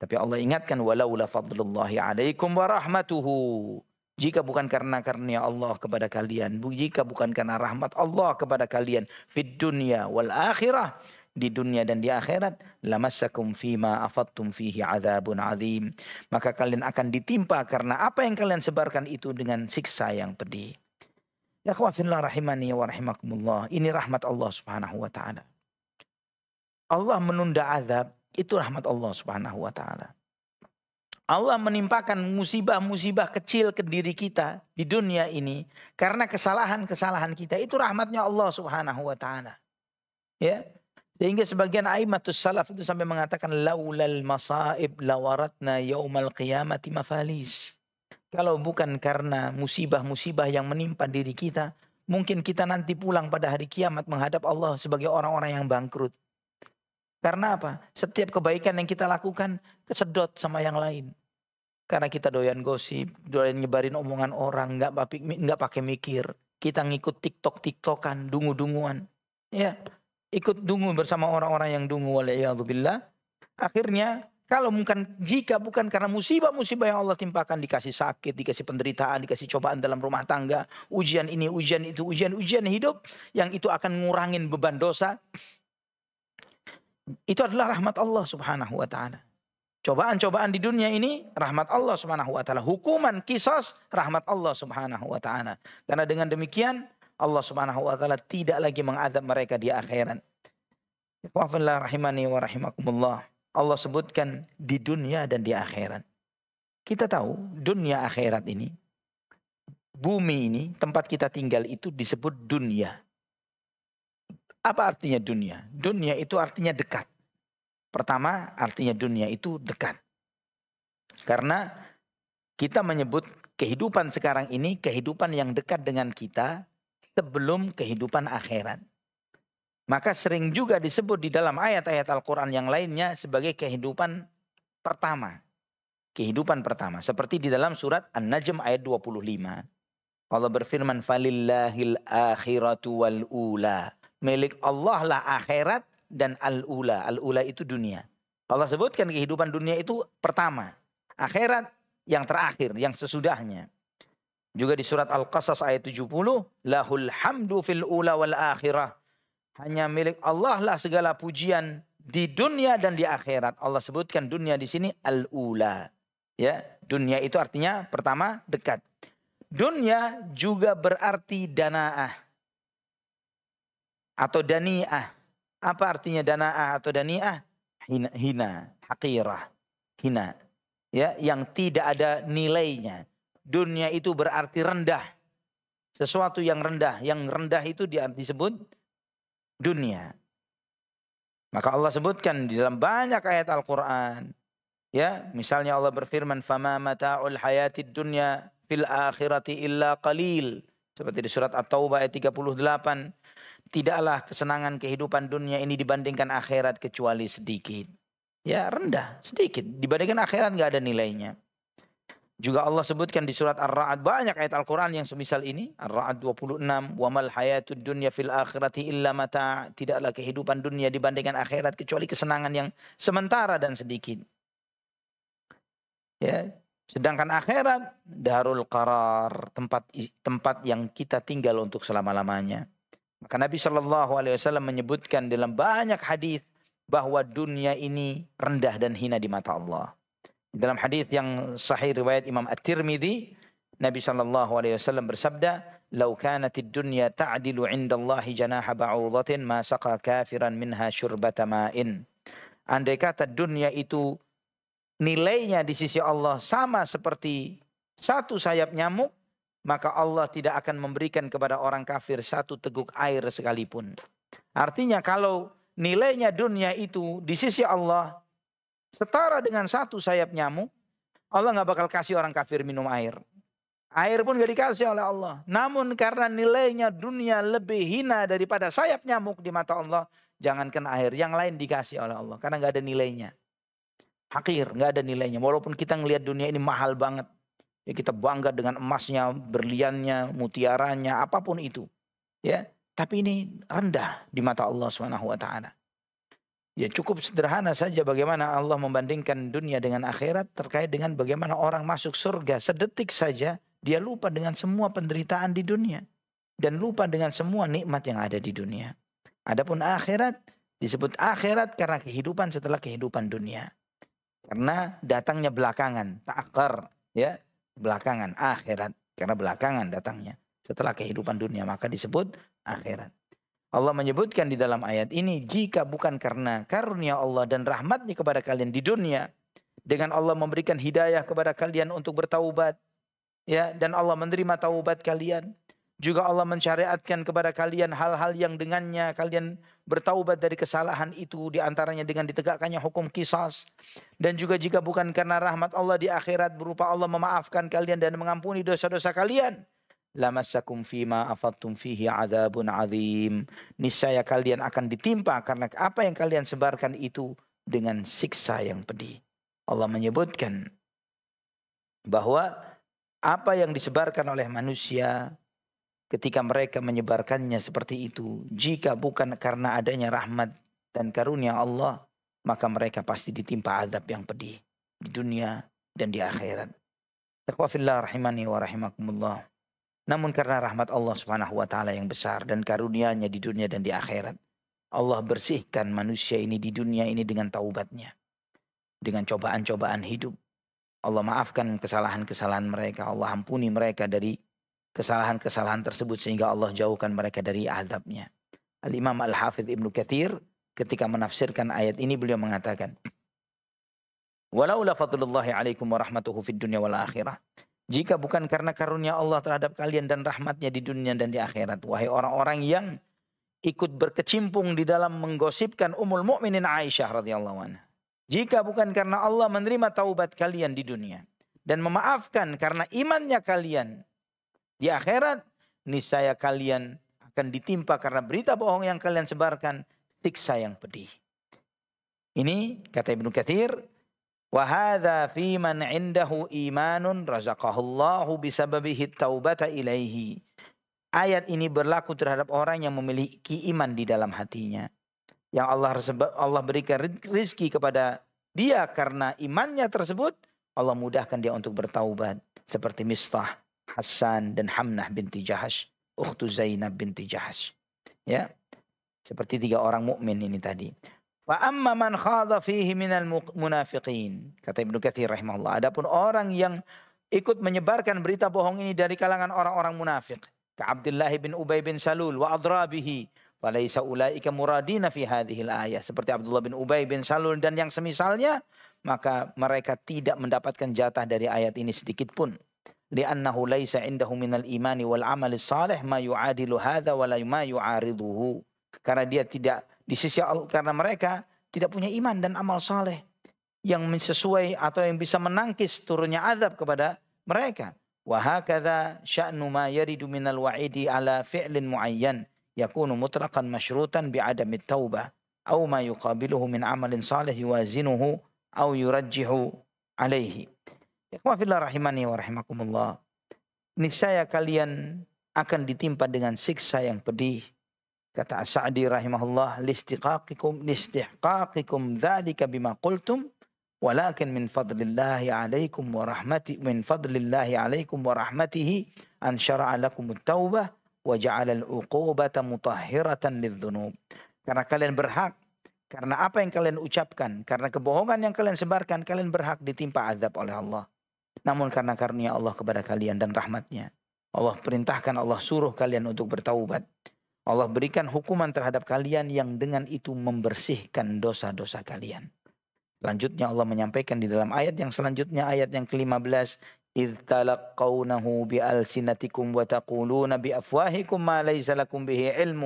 Tapi Allah ingatkan walaula fadlullahi alaikum wa rahmatuhu. Jika bukan karena karunia Allah kepada kalian, jika bukan karena rahmat Allah kepada kalian fid dunya wal akhirah, di dunia dan di akhirat, lamassakum fima afadtum fihi adzabun azim. Maka kalian akan ditimpa karena apa yang kalian sebarkan itu dengan siksa yang pedih. Ya khawafillah rahimani wa rahimakumullah. Ini rahmat Allah subhanahu wa ta'ala. Allah menunda azab, itu rahmat Allah subhanahu wa ta'ala. Allah menimpakan musibah-musibah kecil ke diri kita di dunia ini karena kesalahan-kesalahan kita, itu rahmatnya Allah subhanahu wa ta'ala. Ya. Sehingga sebagian aimatus salaf itu sampai mengatakan laulal masaib lawaratna yaumal qiyamati mafalis. Kalau bukan karena musibah-musibah yang menimpa diri kita, mungkin kita nanti pulang pada hari kiamat menghadap Allah sebagai orang-orang yang bangkrut. Karena apa? Setiap kebaikan yang kita lakukan kesedot sama yang lain. Karena kita doyan gosip, doyan nyebarin omongan orang, nggak pakai mikir. Kita ngikut tiktokan, dungu-dunguan. Ya, ikut dungu bersama orang-orang yang dungu, waliyadzubillah. Akhirnya jika bukan karena musibah-musibah yang Allah timpakan, dikasih sakit, dikasih penderitaan, dikasih cobaan dalam rumah tangga, ujian ini, ujian itu, ujian hidup, yang itu akan ngurangin beban dosa. Itu adalah rahmat Allah subhanahu wa ta'ala. Cobaan-cobaan di dunia ini rahmat Allah subhanahu wa ta'ala. Hukuman qisas rahmat Allah subhanahu wa ta'ala. Karena dengan demikian Allah subhanahu wa ta'ala tidak lagi mengadab mereka di akhirat. Wa'afallah rahimani wa rahimakumullah. Allah sebutkan di dunia dan di akhirat. Kita tahu dunia akhirat ini, bumi ini, tempat kita tinggal itu disebut dunia. Apa artinya dunia? Dunia itu artinya dekat. Pertama, artinya dunia itu dekat. Karena kita menyebut kehidupan sekarang ini kehidupan yang dekat dengan kita sebelum kehidupan akhirat. Maka sering juga disebut di dalam ayat-ayat Al-Quran yang lainnya sebagai kehidupan pertama. Kehidupan pertama. Seperti di dalam surat An-Najm ayat 25. Allah berfirman, falillahil akhiratu wal ula. Milik Allah lah akhirat dan al-ula. Al-ula itu dunia. Allah sebutkan kehidupan dunia itu pertama. Akhirat yang terakhir, yang sesudahnya. Juga di surat Al-Qasas ayat 70. Lahul hamdu fil ula wal akhirah. Hanya milik Allah lah segala pujian di dunia dan di akhirat. Allah sebutkan dunia di sini al-ula. Ya, dunia itu artinya pertama dekat. Dunia juga berarti dana'ah. Atau dani'ah. Apa artinya dana'ah atau dani'ah? Hina, haqirah, hina. Ya, yang tidak ada nilainya. Dunia itu berarti rendah. Sesuatu yang rendah. Yang rendah itu disebut dunia. Maka Allah sebutkan di dalam banyak ayat Al-Quran. Ya, misalnya Allah berfirman, "Fama mata'ul hayatid dunya fil akhirati illa qalil." Seperti di surat At-Taubah ayat 38. Tidaklah kesenangan kehidupan dunia ini dibandingkan akhirat kecuali sedikit. Ya, rendah, sedikit. Dibandingkan akhirat nggak ada nilainya. Juga Allah sebutkan di surat Ar-Ra'd banyak ayat Al-Quran yang semisal ini. Ar-Ra'd 26. Wa mal hayatud dunya fil akhirati illa mata'. Tidaklah kehidupan dunia dibandingkan akhirat kecuali kesenangan yang sementara dan sedikit. Ya, sedangkan akhirat darul qarar, tempat yang kita tinggal untuk selama-lamanya. Maka Nabi SAW menyebutkan dalam banyak hadis bahwa dunia ini rendah dan hina di mata Allah. Dalam hadis yang sahih riwayat Imam At-Tirmidzi, Nabi SAW bersabda, "Lau kanatid dunya ta'dilu 'indallahi janaha ba'udatin ma saqa kafiran minha syurbata ma'in." Andai kata dunia itu nilainya di sisi Allah sama seperti satu sayap nyamuk, maka Allah tidak akan memberikan kepada orang kafir satu teguk air sekalipun. Artinya kalau nilainya dunia itu di sisi Allah setara dengan satu sayap nyamuk, Allah nggak bakal kasih orang kafir minum air. Air pun gak dikasih oleh Allah. Namun karena nilainya dunia lebih hina daripada sayap nyamuk di mata Allah, jangankan air, yang lain dikasih oleh Allah. Karena gak ada nilainya. Hakir, gak ada nilainya. Walaupun kita ngelihat dunia ini mahal banget. Ya, kita bangga dengan emasnya, berliannya, mutiaranya, apapun itu. Ya, tapi ini rendah di mata Allah SWT. Ya, cukup sederhana saja bagaimana Allah membandingkan dunia dengan akhirat terkait dengan bagaimana orang masuk surga. Sedetik saja dia lupa dengan semua penderitaan di dunia dan lupa dengan semua nikmat yang ada di dunia. Adapun akhirat disebut akhirat karena kehidupan setelah kehidupan dunia. Karena datangnya belakangan, ta'akhir, ya. Belakangan akhirat karena belakangan datangnya. setelah kehidupan dunia, maka disebut akhirat. Allah menyebutkan di dalam ayat ini, jika bukan karena karunia Allah dan rahmatnya kepada kalian di dunia, dengan Allah memberikan hidayah kepada kalian untuk bertaubat, ya, dan Allah menerima taubat kalian, juga Allah mensyariatkan kepada kalian hal-hal yang dengannya kalian bertaubat dari kesalahan itu, diantaranya dengan ditegakkannya hukum qisas. Dan juga jika bukan karena rahmat Allah di akhirat berupa Allah memaafkan kalian dan mengampuni dosa-dosa kalian, lamassakum fima afattum fihi adzabun azim. Niscaya kalian akan ditimpa karena apa yang kalian sebarkan itu dengan siksa yang pedih. Allah menyebutkan bahwa apa yang disebarkan oleh manusia ketika mereka menyebarkannya seperti itu, jika bukan karena adanya rahmat dan karunia Allah, maka mereka pasti ditimpa azab yang pedih di dunia dan di akhirat. Ikhwafillah rahimani wa rahimakumullah. Namun karena rahmat Allah Subhanahu wa taala yang besar dan karunia-Nya di dunia dan di akhirat, Allah bersihkan manusia ini di dunia ini dengan taubatnya. Dengan cobaan-cobaan hidup. Allah maafkan kesalahan-kesalahan mereka, Allah ampuni mereka dari kesalahan-kesalahan tersebut sehingga Allah jauhkan mereka dari azabnya. Al-Imam Al-Hafidh Ibnu Katsir ketika menafsirkan ayat ini beliau mengatakan, "Walaula fadlullahi 'alaikum wa rahmatuhu fid dunya wal akhirah." Jika bukan karena karunia Allah terhadap kalian dan rahmatnya di dunia dan di akhirat, wahai orang-orang yang ikut berkecimpung di dalam menggosipkan Ummul Mukminin Aisyah radhiyallahu anha. Jika bukan karena Allah menerima taubat kalian di dunia dan memaafkan karena imannya kalian di akhirat, niscaya kalian akan ditimpa karena berita bohong yang kalian sebarkan siksa yang pedih. Ini kata Ibnu Katsir, wa hadza fi man 'indahu imanun razaqahullahu bisababihi taubata ilaihi. Ayat ini berlaku terhadap orang yang memiliki iman di dalam hatinya. Yang Allah berikan rizki kepada dia karena imannya tersebut, Allah mudahkan dia untuk bertaubat. Seperti Mistah, Hassan dan Hamnah binti Jahash, ukhtu Zainab binti Jahash. Ya, seperti 3 orang mukmin ini tadi. Fa amma man khadha fihi minal munafiqin, kata Ibnu Katsir rahimahullah, adapun orang yang ikut menyebarkan berita bohong ini dari kalangan orang-orang munafik, ka Abdullah bin Ubay bin Salul wa adrabihi, falaisa ulaika muradina fi hadhil ayah. Seperti Abdullah bin Ubay bin Salul dan yang semisalnya, maka mereka tidak mendapatkan jatah dari ayat ini sedikit pun. Li'annahu laisa indahu minal imani wal amali salih ma yu'adilu hadha wa la ma yu'ariduhu. Karena dia tidak di sisi Allah, karena mereka tidak punya iman dan amal saleh yang sesuai atau yang bisa menangkis turunnya azab kepada mereka. Wa hakadha sya'nu ma yaridu minal wa'idi ala fi'lin muayyan yakunu mutlaqan masyrutan bi'adami taubah au ma yuqabiluhu min amalin salih yuwazinuhu au yurajjihu alaihi. Ikhwafillah rahimani wa rahimakumullah. Niscaya kalian akan ditimpa dengan siksa yang pedih. Kata As-Sa'di rahimahullah, listihqaqikum dzalika bima qultum walakin min fadlillahi 'alaikum wa rahmatihi an syara'a lakumut taubah wa ja'ala al-uqubata mutahhiratan lidz-dzunub. Karena kalian berhak, karena apa yang kalian ucapkan, karena kebohongan yang kalian sebarkan, kalian berhak ditimpa azab oleh Allah. Namun karena karunia Allah kepada kalian dan rahmatnya, Allah perintahkan, Allah suruh kalian untuk bertaubat. Allah berikan hukuman terhadap kalian yang dengan itu membersihkan dosa-dosa kalian. Selanjutnya Allah menyampaikan di dalam ayat yang selanjutnya, ayat yang ke-15, إِذْ تَلَقَّوْنَهُ بِأَلْسِنَتِكُمْ وَتَقُولُونَ بِأَفْوَاهِكُمْ مَا لَيْسَ لَكُمْ بِهِ عِلْمٌ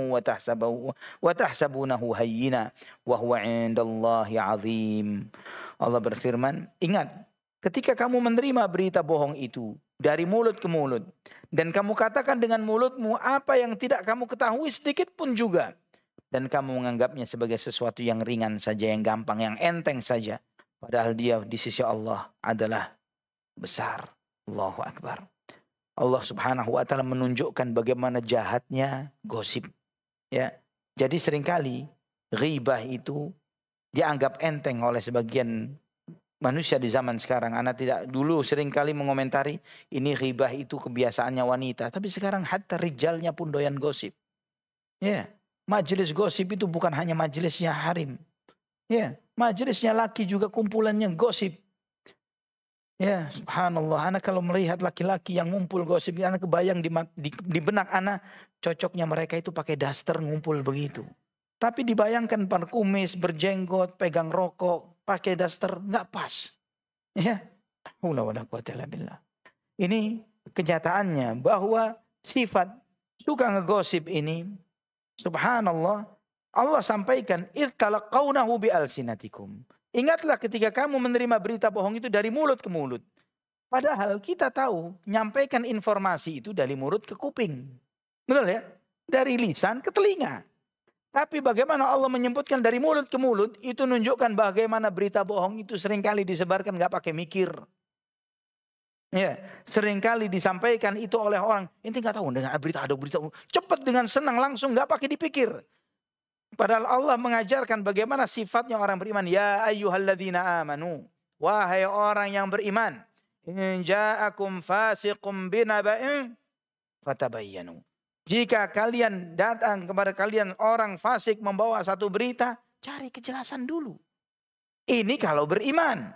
وَتَحْسَبُونَهُ هَيِّنًا وَهُوَ عِندَ اللَّهِ عَظِيمٌ. Allah berfirman, ingat ketika kamu menerima berita bohong itu dari mulut ke mulut, dan kamu katakan dengan mulutmu apa yang tidak kamu ketahui sedikit pun juga, dan kamu menganggapnya sebagai sesuatu yang ringan saja, yang gampang, yang enteng saja, padahal dia di sisi Allah adalah besar. Allahu Akbar. Allah Subhanahu wa taala menunjukkan bagaimana jahatnya gosip. Ya. Jadi seringkali ghibah itu dianggap enteng oleh sebagian manusia di zaman sekarang. Anak tidak dulu seringkali mengomentari ini ghibah itu kebiasaannya wanita, tapi sekarang hatta rijalnya pun doyan gosip. Ya, majelis gosip itu bukan hanya majelisnya harim. Ya, majelisnya laki juga kumpulannya gosip. Ya, subhanallah. Anak kalau melihat laki-laki yang ngumpul gosip, anak kebayang di benak anak, cocoknya mereka itu pakai daster ngumpul begitu. Tapi dibayangkan berkumis, berjenggot, pegang rokok, pakai daster, nggak pas. Ya, haula wala quwata illa billah. Ini kenyataannya bahwa sifat suka ngegosip ini, subhanallah, Allah sampaikan, "Idz talaqawnahu bi alsinatikum." Ingatlah ketika kamu menerima berita bohong itu dari mulut ke mulut. Padahal kita tahu nyampaikan informasi itu dari mulut ke kuping. Betul ya? Dari lisan ke telinga. Tapi bagaimana Allah menyebutkan dari mulut ke mulut, itu menunjukkan bagaimana berita bohong itu seringkali disebarkan nggak pakai mikir. Ya, seringkali disampaikan itu oleh orang, ini nggak tahu dengan berita ada berita, cepat dengan senang langsung nggak pakai dipikir. Padahal Allah mengajarkan bagaimana sifatnya orang beriman. Ya ayyuhalladzina amanu. Wahai orang yang beriman. In ja'akum fasiqum binaba'in fatabayyanu. Jika kalian datang kepada kalian orang fasik membawa satu berita, cari kejelasan dulu. Ini kalau beriman.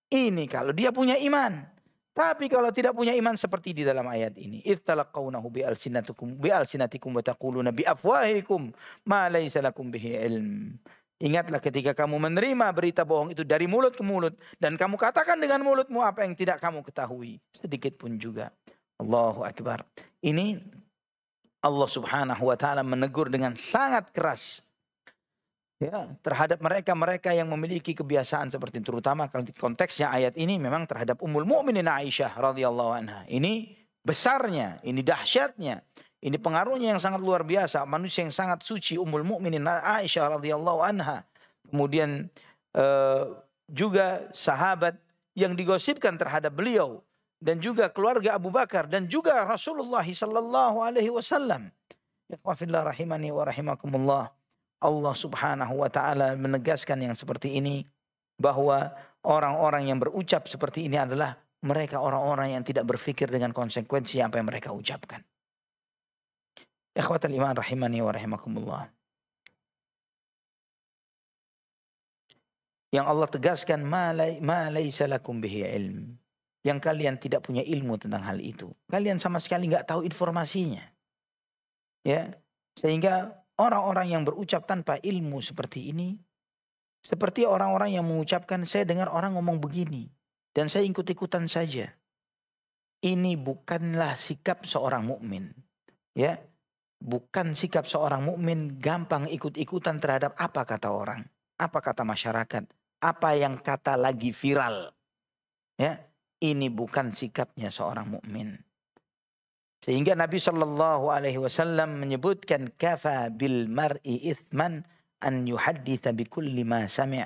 Ini kalau dia punya iman. Tapi kalau tidak punya iman seperti di dalam ayat ini, ittalaqawnahu bi'alsinatikum wa taquluna biafwahikum ma laysa lakum bihi ilm. Ingatlah ketika kamu menerima berita bohong itu dari mulut ke mulut dan kamu katakan dengan mulutmu apa yang tidak kamu ketahui sedikit pun juga. Allahu akbar. Ini Allah Subhanahu wa taala menegur dengan sangat keras. Ya, terhadap mereka yang memiliki kebiasaan seperti itu, terutama kalau konteksnya ayat ini memang terhadap Ummul Mukminin Aisyah radhiyallahu anha. Ini besarnya, ini dahsyatnya, ini pengaruhnya yang sangat luar biasa. Manusia yang sangat suci Ummul Mukminin Aisyah radhiyallahu anha. Kemudian juga sahabat yang digosipkan terhadap beliau dan juga keluarga Abu Bakar dan juga Rasulullah sallallahu alaihi wasallam. Ya fillah rahimani wa rahimakumullah. Allah Subhanahu wa taala menegaskan yang seperti ini bahwa orang-orang yang berucap seperti ini adalah mereka orang-orang yang tidak berpikir dengan konsekuensi apa yang mereka ucapkan. Ikhwatal iman rahimani wa rahimakumullah. Yang Allah tegaskan ma laisa lakum bihi ilm. Yang kalian tidak punya ilmu tentang hal itu. Kalian sama sekali nggak tahu informasinya. Ya, sehingga orang-orang yang berucap tanpa ilmu seperti ini, seperti orang-orang yang mengucapkan, saya dengar orang ngomong begini, dan saya ikut-ikutan saja. Ini bukanlah sikap seorang mukmin, ya, bukan sikap seorang mukmin gampang ikut-ikutan terhadap apa kata orang, apa kata masyarakat, apa yang kata lagi viral, ya. Ini bukan sikapnya seorang mukmin. Sehingga Nabi Shallallahu Alaihi Wasallam menyebutkan kafa bil mar'i ithman an yuhadditha bi kulli ma sami'.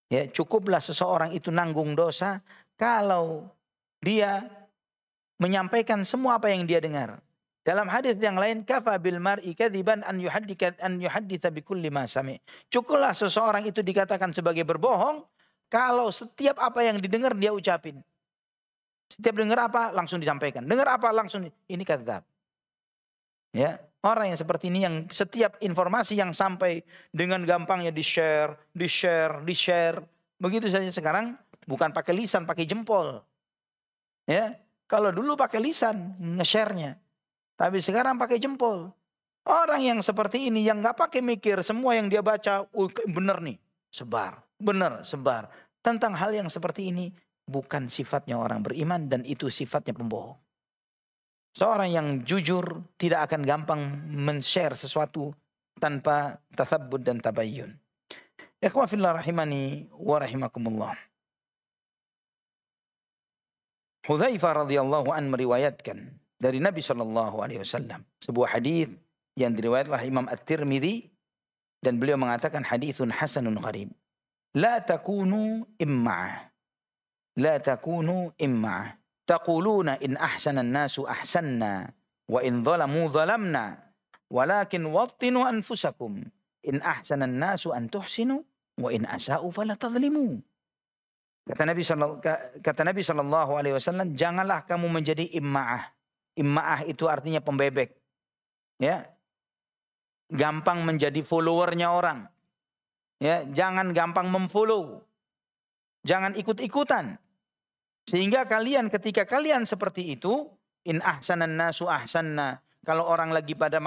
Ya, cukuplah seseorang itu nanggung dosa kalau dia menyampaikan semua apa yang dia dengar. Dalam hadis yang lain kafa bil mar'i kadziban an yuhadditha bi kulli ma sami'. Cukuplah seseorang itu dikatakan sebagai berbohong kalau setiap apa yang didengar dia ucapin. Setiap dengar apa langsung disampaikan. Dengar apa langsung ini kadzab. Ya, orang yang seperti ini yang setiap informasi yang sampai dengan gampangnya di-share. Begitu saja sekarang bukan pakai lisan, pakai jempol. Ya, kalau dulu pakai lisan nge-share-nya. Tapi sekarang pakai jempol. Orang yang seperti ini yang nggak pakai mikir, semua yang dia baca, bener nih, sebar. Bener, sebar. Tentang hal yang seperti ini bukan sifatnya orang beriman dan itu sifatnya pembohong. Seorang yang jujur tidak akan gampang men-share sesuatu tanpa tatsabbut dan tabayyun. Ikhwah fillah rahimani wa rahimakumullah. Hudzaifah radhiyallahu an meriwayatkan dari Nabi sallallahu alaihi wasallam sebuah hadis yang diriwayatkan oleh Imam At-Tirmidzi dan beliau mengatakan haditsun hasanun gharib. La takunu imma'ah. La takunu imma'ah. Taquluna in ahsana an-nasu ahsanna wa in zalamu zalamna walakin wattinu anfusakum in ahsana an-nasu an tuhsinu wa in asa'u fala tadhlimu. Kata Nabi sallallahu alaihi wasallam, janganlah kamu menjadi imma'ah. Imma'ah itu artinya pembebek. Ya. Gampang menjadi followernya orang. Ya, jangan gampang memfollow. Jangan ikut-ikutan. Sehingga kalian ketika kalian seperti itu, in ahsanan nasu ahsanna. Kalau orang lagi pada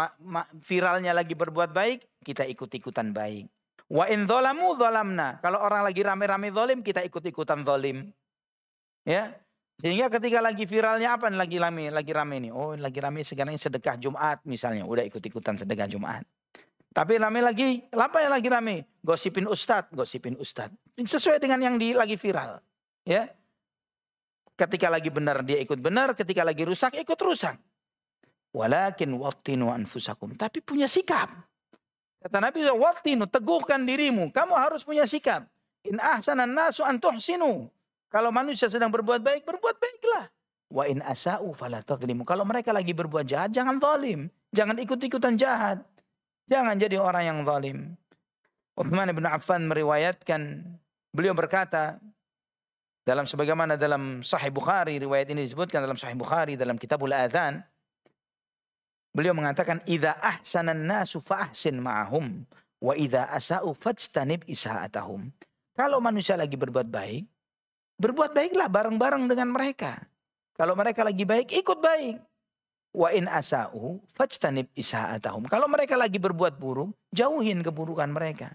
viralnya lagi berbuat baik, kita ikut-ikutan baik. Wa in dzalamu dzalamna. Kalau orang lagi rame-rame zalim, kita ikut-ikutan zalim. Ya. Sehingga ketika lagi viralnya apa nih, lagi rame nih. Oh, lagi rame sekarang sedekah Jumat misalnya, udah ikut-ikutan sedekah Jumat. Tapi rame lagi, apa yang lagi rame? Gosipin ustadz. Sesuai dengan yang lagi viral. Ya. Ketika lagi benar dia ikut benar, ketika lagi rusak ikut rusak. Walakin wattinu anfusakum. Tapi punya sikap. Kata Nabi, wattinu, teguhkan dirimu. Kamu harus punya sikap. In ahsanan nasu an tuhsinu. Kalau manusia sedang berbuat baik, berbuat baiklah. Wa in asa'u fala tadhlimu. Kalau mereka lagi berbuat jahat, jangan zalim. Jangan ikut-ikutan jahat. Jangan jadi orang yang zalim. Uthman bin Affan meriwayatkan, beliau berkata, sebagaimana dalam Sahih Bukhari, riwayat ini disebutkan dalam Sahih Bukhari dalam Kitabul Adzan. Beliau mengatakan, "Idza ahsanan nasu fa ahsin ma'ahum wa idza asa'u fajtanib isa'atahum." Kalau manusia lagi berbuat baik, berbuat baiklah bareng-bareng dengan mereka. Kalau mereka lagi baik, ikut baik. Wa in asa'u fajtanib isa'atahum. Kalau mereka lagi berbuat buruk, jauhin keburukan mereka.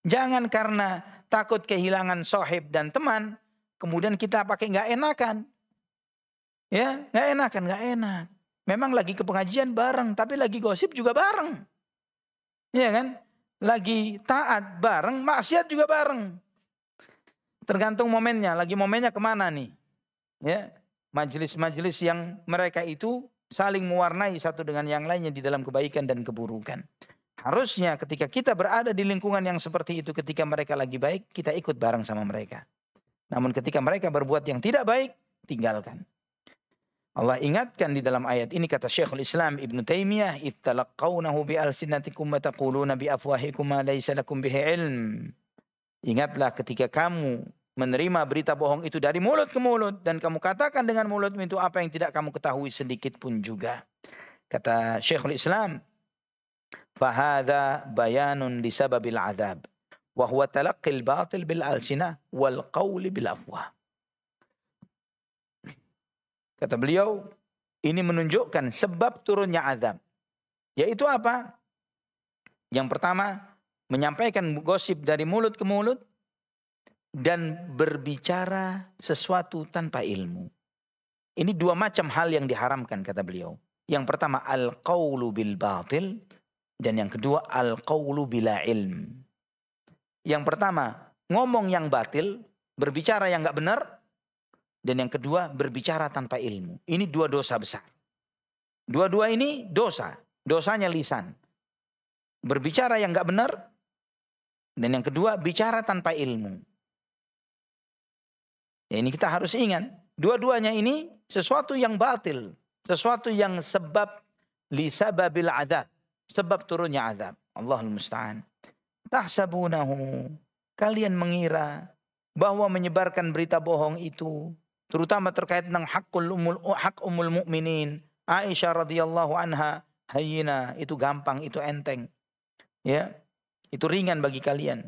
Jangan karena takut kehilangan sahib dan teman, kemudian kita pakai nggak enakan. Ya, nggak enak. Memang lagi ke pengajian bareng, tapi lagi gosip juga bareng. Iya kan? Lagi taat bareng, maksiat juga bareng. Tergantung momennya, lagi momennya kemana nih. Ya, majelis-majelis yang mereka itu saling mewarnai satu dengan yang lainnya di dalam kebaikan dan keburukan. Harusnya ketika kita berada di lingkungan yang seperti itu, ketika mereka lagi baik, kita ikut bareng sama mereka. Namun ketika mereka berbuat yang tidak baik, tinggalkan. Allah ingatkan di dalam ayat ini, kata Syekhul Islam Ibn Taimiyah, "Ittalaqawnahu bi alsinatikum wa taquluna bi afwahikum ma laysa lakum bihi ilm." Ingatlah ketika kamu menerima berita bohong itu dari mulut ke mulut dan kamu katakan dengan mulutmu itu apa yang tidak kamu ketahui sedikit pun juga. Kata Syekhul Islam, "Fahadha bayanun li sababil adzab wa huwa talaqqil batil bil alsinah wal qawli bil afwah." Kata beliau, ini menunjukkan sebab turunnya azab. Yaitu apa? Yang pertama, menyampaikan gosip dari mulut ke mulut dan berbicara sesuatu tanpa ilmu. Ini dua macam hal yang diharamkan, kata beliau. Yang pertama, al-qawlu bil batil, dan yang kedua, al-qawlu bila ilm. Yang pertama, ngomong yang batil, berbicara yang enggak benar. Dan yang kedua, berbicara tanpa ilmu. Ini dua dosa besar. Dua-dua ini dosa. Dosanya lisan. Berbicara yang enggak benar. Dan yang kedua, bicara tanpa ilmu. Ya, ini kita harus ingat. Dua-duanya ini sesuatu yang batil. Sesuatu yang sebab lisababil adab. Sebab turunnya azab. Allahul musta'an. Tahsabunahu. Kalian mengira bahwa menyebarkan berita bohong itu, terutama terkait dengan hak umul mukminin, Aisyah radhiyallahu anha, hayyina, itu gampang, itu enteng. Ya, itu ringan bagi kalian.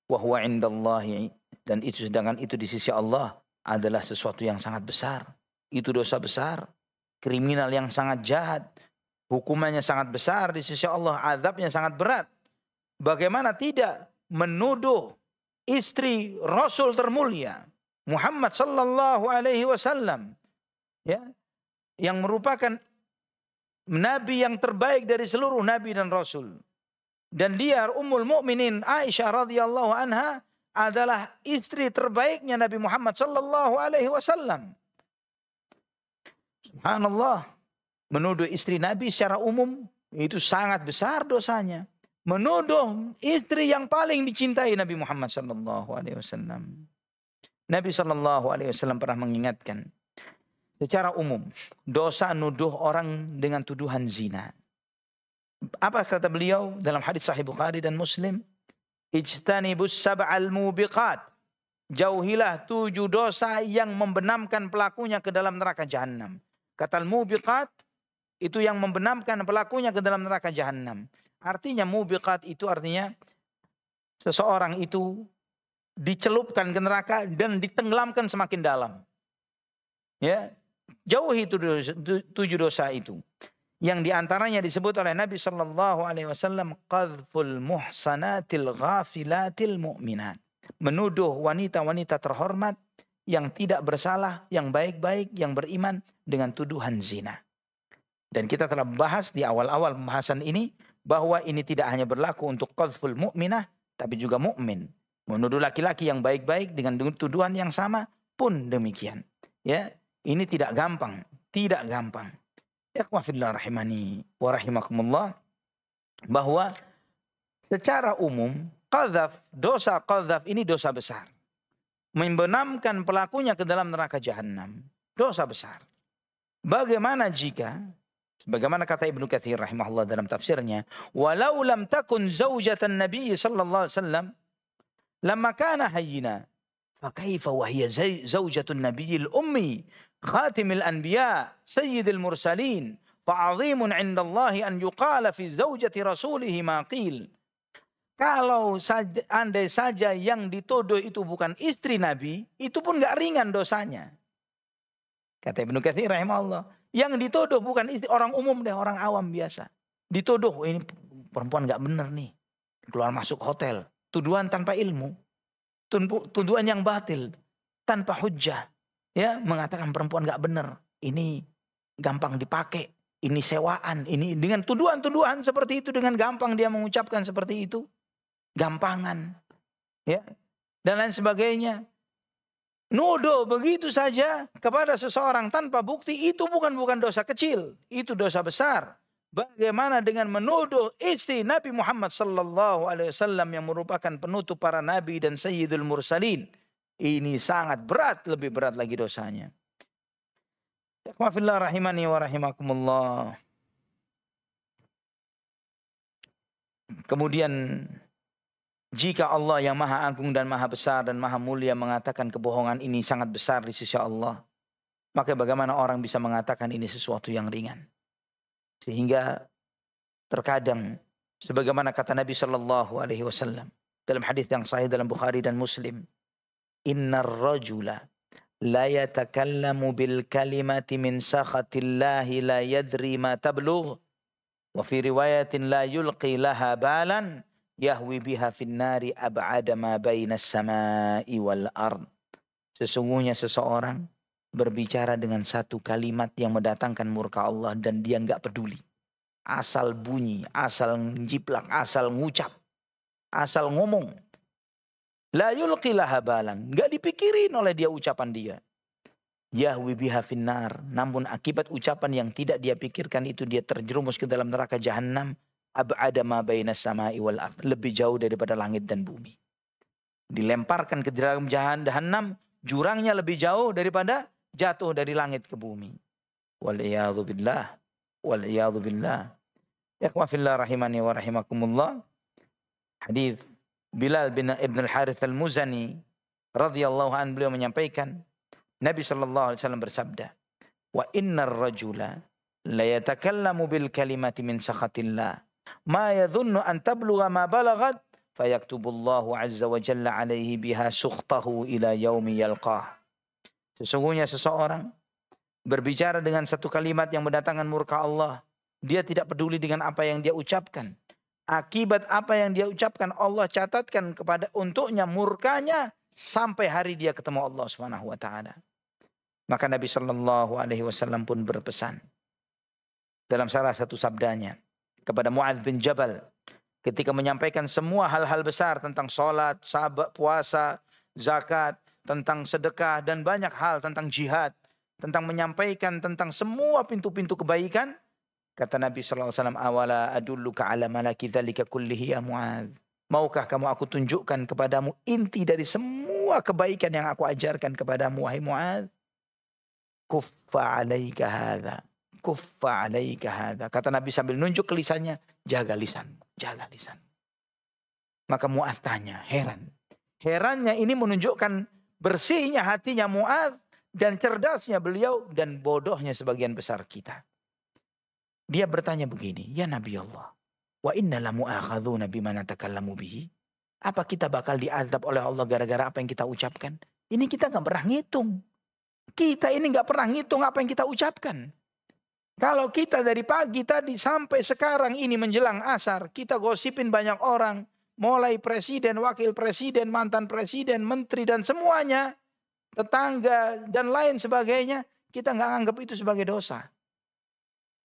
Wa huwa indallahi, dan itu sedangkan itu di sisi Allah adalah sesuatu yang sangat besar. Itu dosa besar, kriminal yang sangat jahat, hukumannya sangat besar di sisi Allah, azabnya sangat berat. Bagaimana tidak menuduh istri Rasul termulia Muhammad sallallahu alaihi wasallam, ya, yang merupakan nabi yang terbaik dari seluruh nabi dan rasul, dan dia Ummul Mukminin Aisyah radhiyallahu anha adalah istri terbaiknya Nabi Muhammad sallallahu alaihi wasallam. Subhanallah, menuduh istri Nabi secara umum itu sangat besar dosanya. Menuduh istri yang paling dicintai Nabi Muhammad sallallahu alaihi wasallam. Nabi sallallahu alaihi wasallam pernah mengingatkan, secara umum dosa nuduh orang dengan tuduhan zina. Apa kata beliau dalam hadis Sahih Bukhari dan Muslim? Ijtanibus sab'al mubiqat. Jauhilah 7 dosa yang membenamkan pelakunya ke dalam neraka jahanam. Kata al-mubiqat itu yang membenamkan pelakunya ke dalam neraka jahanam. Artinya mubiqat itu artinya seseorang itu dicelupkan ke neraka dan ditenggelamkan semakin dalam. Ya, jauhi 7 dosa itu. Yang diantaranya disebut oleh Nabi Shallallahu Alaihi Wasallam qadhful muhsanatil ghafilatil mu'minat, menuduh wanita-wanita terhormat yang tidak bersalah, yang baik-baik, yang beriman dengan tuduhan zina. Dan kita telah bahas di awal-awal pembahasan ini bahwa ini tidak hanya berlaku untuk qadhful mu'minah, tapi juga mukmin. Menuduh laki-laki yang baik-baik dengan tuduhan yang sama pun demikian. Ya, ini tidak gampang, tidak gampang. Ikhwah fillah rahimani wa rahimakumullah, bahwa secara umum dosa qadhaf ini dosa besar. Membenamkan pelakunya ke dalam neraka jahanam, dosa besar. Bagaimana jika, sebagaimana kata Ibnu Katsir rahimahullah dalam tafsirnya, walau lam takun zaujatan Nabi sallallahu alaihi wasallam lamma kana hayyina fa kaifa wa hiya zaujatun nabiyil ummi khatimil anbiya sayyidil mursalin fa 'azimun 'indallahi an yuqala fi zaujati rasulih ma qil. Kalau andai saja yang dituduh itu bukan istri Nabi, itu pun gak ringan dosanya. Kata Ibnu Katsir rahimahullah, yang dituduh bukan istri, orang umum deh, orang awam biasa. Dituduh, ini perempuan gak bener nih, keluar masuk hotel. Tuduhan tanpa ilmu, tuduhan yang batil, tanpa hujjah. Ya, mengatakan perempuan gak bener, ini gampang dipakai, ini sewaan, ini dengan tuduhan-tuduhan seperti itu, dengan gampang dia mengucapkan seperti itu. Gampangan, ya, dan lain sebagainya. Nuduh begitu saja kepada seseorang tanpa bukti, itu bukan dosa kecil, itu dosa besar. Bagaimana dengan menuduh istri Nabi Muhammad sallallahu alaihi wasallam yang merupakan penutup para nabi dan sayyidul mursalin? Ini sangat berat, lebih berat lagi dosanya. Ikhwah fillah rahimani wa rahimakumullah. Kemudian jika Allah yang maha agung dan maha besar dan maha mulia mengatakan kebohongan ini sangat besar di sisi Allah, maka bagaimana orang bisa mengatakan ini sesuatu yang ringan? Sehingga terkadang sebagaimana kata Nabi sallallahu alaihi wasallam dalam hadis yang sahih dalam Bukhari dan Muslim, innar rajula la yatakallamu bil kalimati min sakhatillahi la yadri ma tablugh, wa fi riwayatin la yulqi laha balan yahwi biha finnari ab'ada ma bainas samai wal ard. Sesungguhnya seseorang berbicara dengan satu kalimat yang mendatangkan murka Allah dan dia enggak peduli. Asal bunyi, asal jiplak, asal ngucap, asal ngomong. La yulqi laha balan, enggak dipikirin oleh dia ucapan dia. Yahwi biha finnar, namun akibat ucapan yang tidak dia pikirkan itu dia terjerumus ke dalam neraka jahanam. Ab'ada ma bainas samai wal ard, lebih jauh daripada langit dan bumi. Dilemparkan ke dalam jahanam, jurangnya lebih jauh daripada jatuh dari langit ke bumi. Wal'iyadhu billah, wal'iyadhu billah. Ikhwah fillah rahimani wa rahimakumullah. Hadis Bilal bin Ibn al-Harith al-Muzani radhiyallahu anhu, beliau menyampaikan, Nabi sallallahu alaihi wasallam bersabda, wa innar rajula la yatakallamu bil kalimati min sakhatillah ma yadhunnu an tablugha ma balagat fayaktubullahu azza wa jalla alaihi biha sukhtahu ila yaumi yalqah. Sesungguhnya seseorang berbicara dengan satu kalimat yang mendatangkan murka Allah, dia tidak peduli dengan apa yang dia ucapkan. Akibat apa yang dia ucapkan, Allah catatkan kepada untuknya murkanya sampai hari dia ketemu Allah Subhanahu wa taala. Maka Nabi sallallahu alaihi wasallam pun berpesan dalam salah satu sabdanya kepada Mu'adz bin Jabal ketika menyampaikan semua hal-hal besar tentang sholat, sabat, puasa, zakat, tentang sedekah dan banyak hal tentang jihad, tentang menyampaikan tentang semua pintu-pintu kebaikan. Kata Nabi sallallahu alaihi wasallam, awala adulluka ala malaki dzalika kullihi ya Mu'adz. Maukah kamu aku tunjukkan kepadamu inti dari semua kebaikan yang aku ajarkan kepadamu wahai Mu'adz? Kuffa 'alaika hadza. Kuffa 'alaika hadza. Kata Nabi sambil nunjuk ke lisannya, jaga lisan, jaga lisan. Maka Mu'adz tanya, heran. Herannya ini menunjukkan bersihnya hatinya Mu'adz dan cerdasnya beliau dan bodohnya sebagian besar kita. Dia bertanya begini, ya Nabi Allah, wa inna la mu'akhadhuna bima natakallamu bihi. Apa kita bakal diazab oleh Allah gara-gara apa yang kita ucapkan? Ini kita nggak pernah ngitung. Kita ini nggak pernah ngitung apa yang kita ucapkan. Kalau kita dari pagi tadi sampai sekarang ini menjelang asar, kita gosipin banyak orang. Mulai presiden, wakil presiden, mantan presiden, menteri dan semuanya. Tetangga dan lain sebagainya. Kita nggak anggap itu sebagai dosa.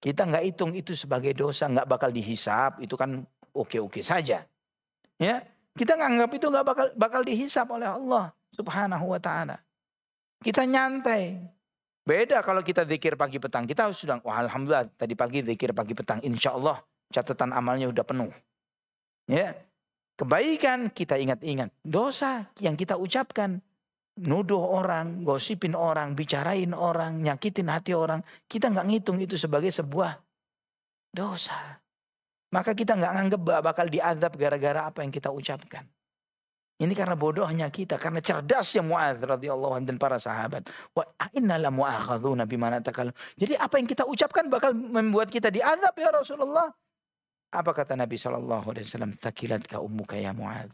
Kita nggak hitung itu sebagai dosa. Nggak bakal dihisap. Itu kan oke-oke saja. Ya, kita nggak anggap itu nggak bakal dihisap oleh Allah Subhanahu wa ta'ala. Kita nyantai. Beda kalau kita zikir pagi petang. Kita harus sedang, wah alhamdulillah tadi pagi zikir pagi petang. Insya Allah catatan amalnya udah penuh. Ya, kebaikan kita ingat-ingat. Dosa yang kita ucapkan. Nuduh orang, gosipin orang, bicarain orang, nyakitin hati orang. Kita nggak ngitung itu sebagai sebuah dosa. Maka kita nggak anggap bakal diazab gara-gara apa yang kita ucapkan. Ini karena bodohnya kita, karena cerdasnya Mu'adz radhiyallahu anhu dan para sahabat. Wa inna la mu'akhadzuna bima natakalam. Jadi apa yang kita ucapkan bakal membuat kita diazab ya Rasulullah. Apa kata Nabi SAW? Takilatka ummuka ya Mu'adz.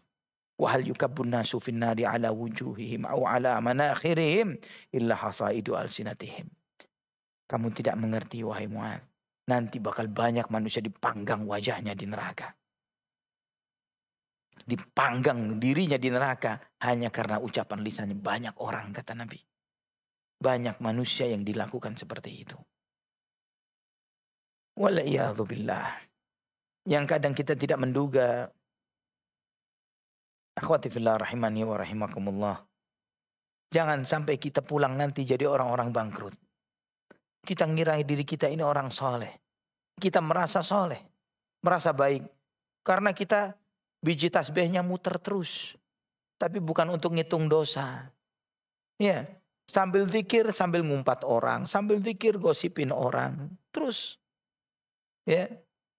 Wa hal yukabbun nasu fin nari ala wujuhihim aw ala manakhirihim illa hasaidu alsinatihim. Kamu tidak mengerti wahai Mu'adz. Nanti bakal banyak manusia dipanggang wajahnya di neraka. Dipanggang dirinya di neraka hanya karena ucapan lisannya. Banyak orang kata Nabi. Banyak manusia yang dilakukan seperti itu. Wala'iyadzubillah. Yang kadang kita tidak menduga. Akhwati fillah rahimani wa rahimakumullah. Jangan sampai kita pulang nanti jadi orang-orang bangkrut. Kita ngirai diri kita ini orang soleh. Kita merasa soleh. Merasa baik. Karena kita biji tasbihnya muter terus. Tapi bukan untuk ngitung dosa. Ya, sambil zikir, sambil ngumpat orang. Sambil zikir, gosipin orang. Terus. Ya.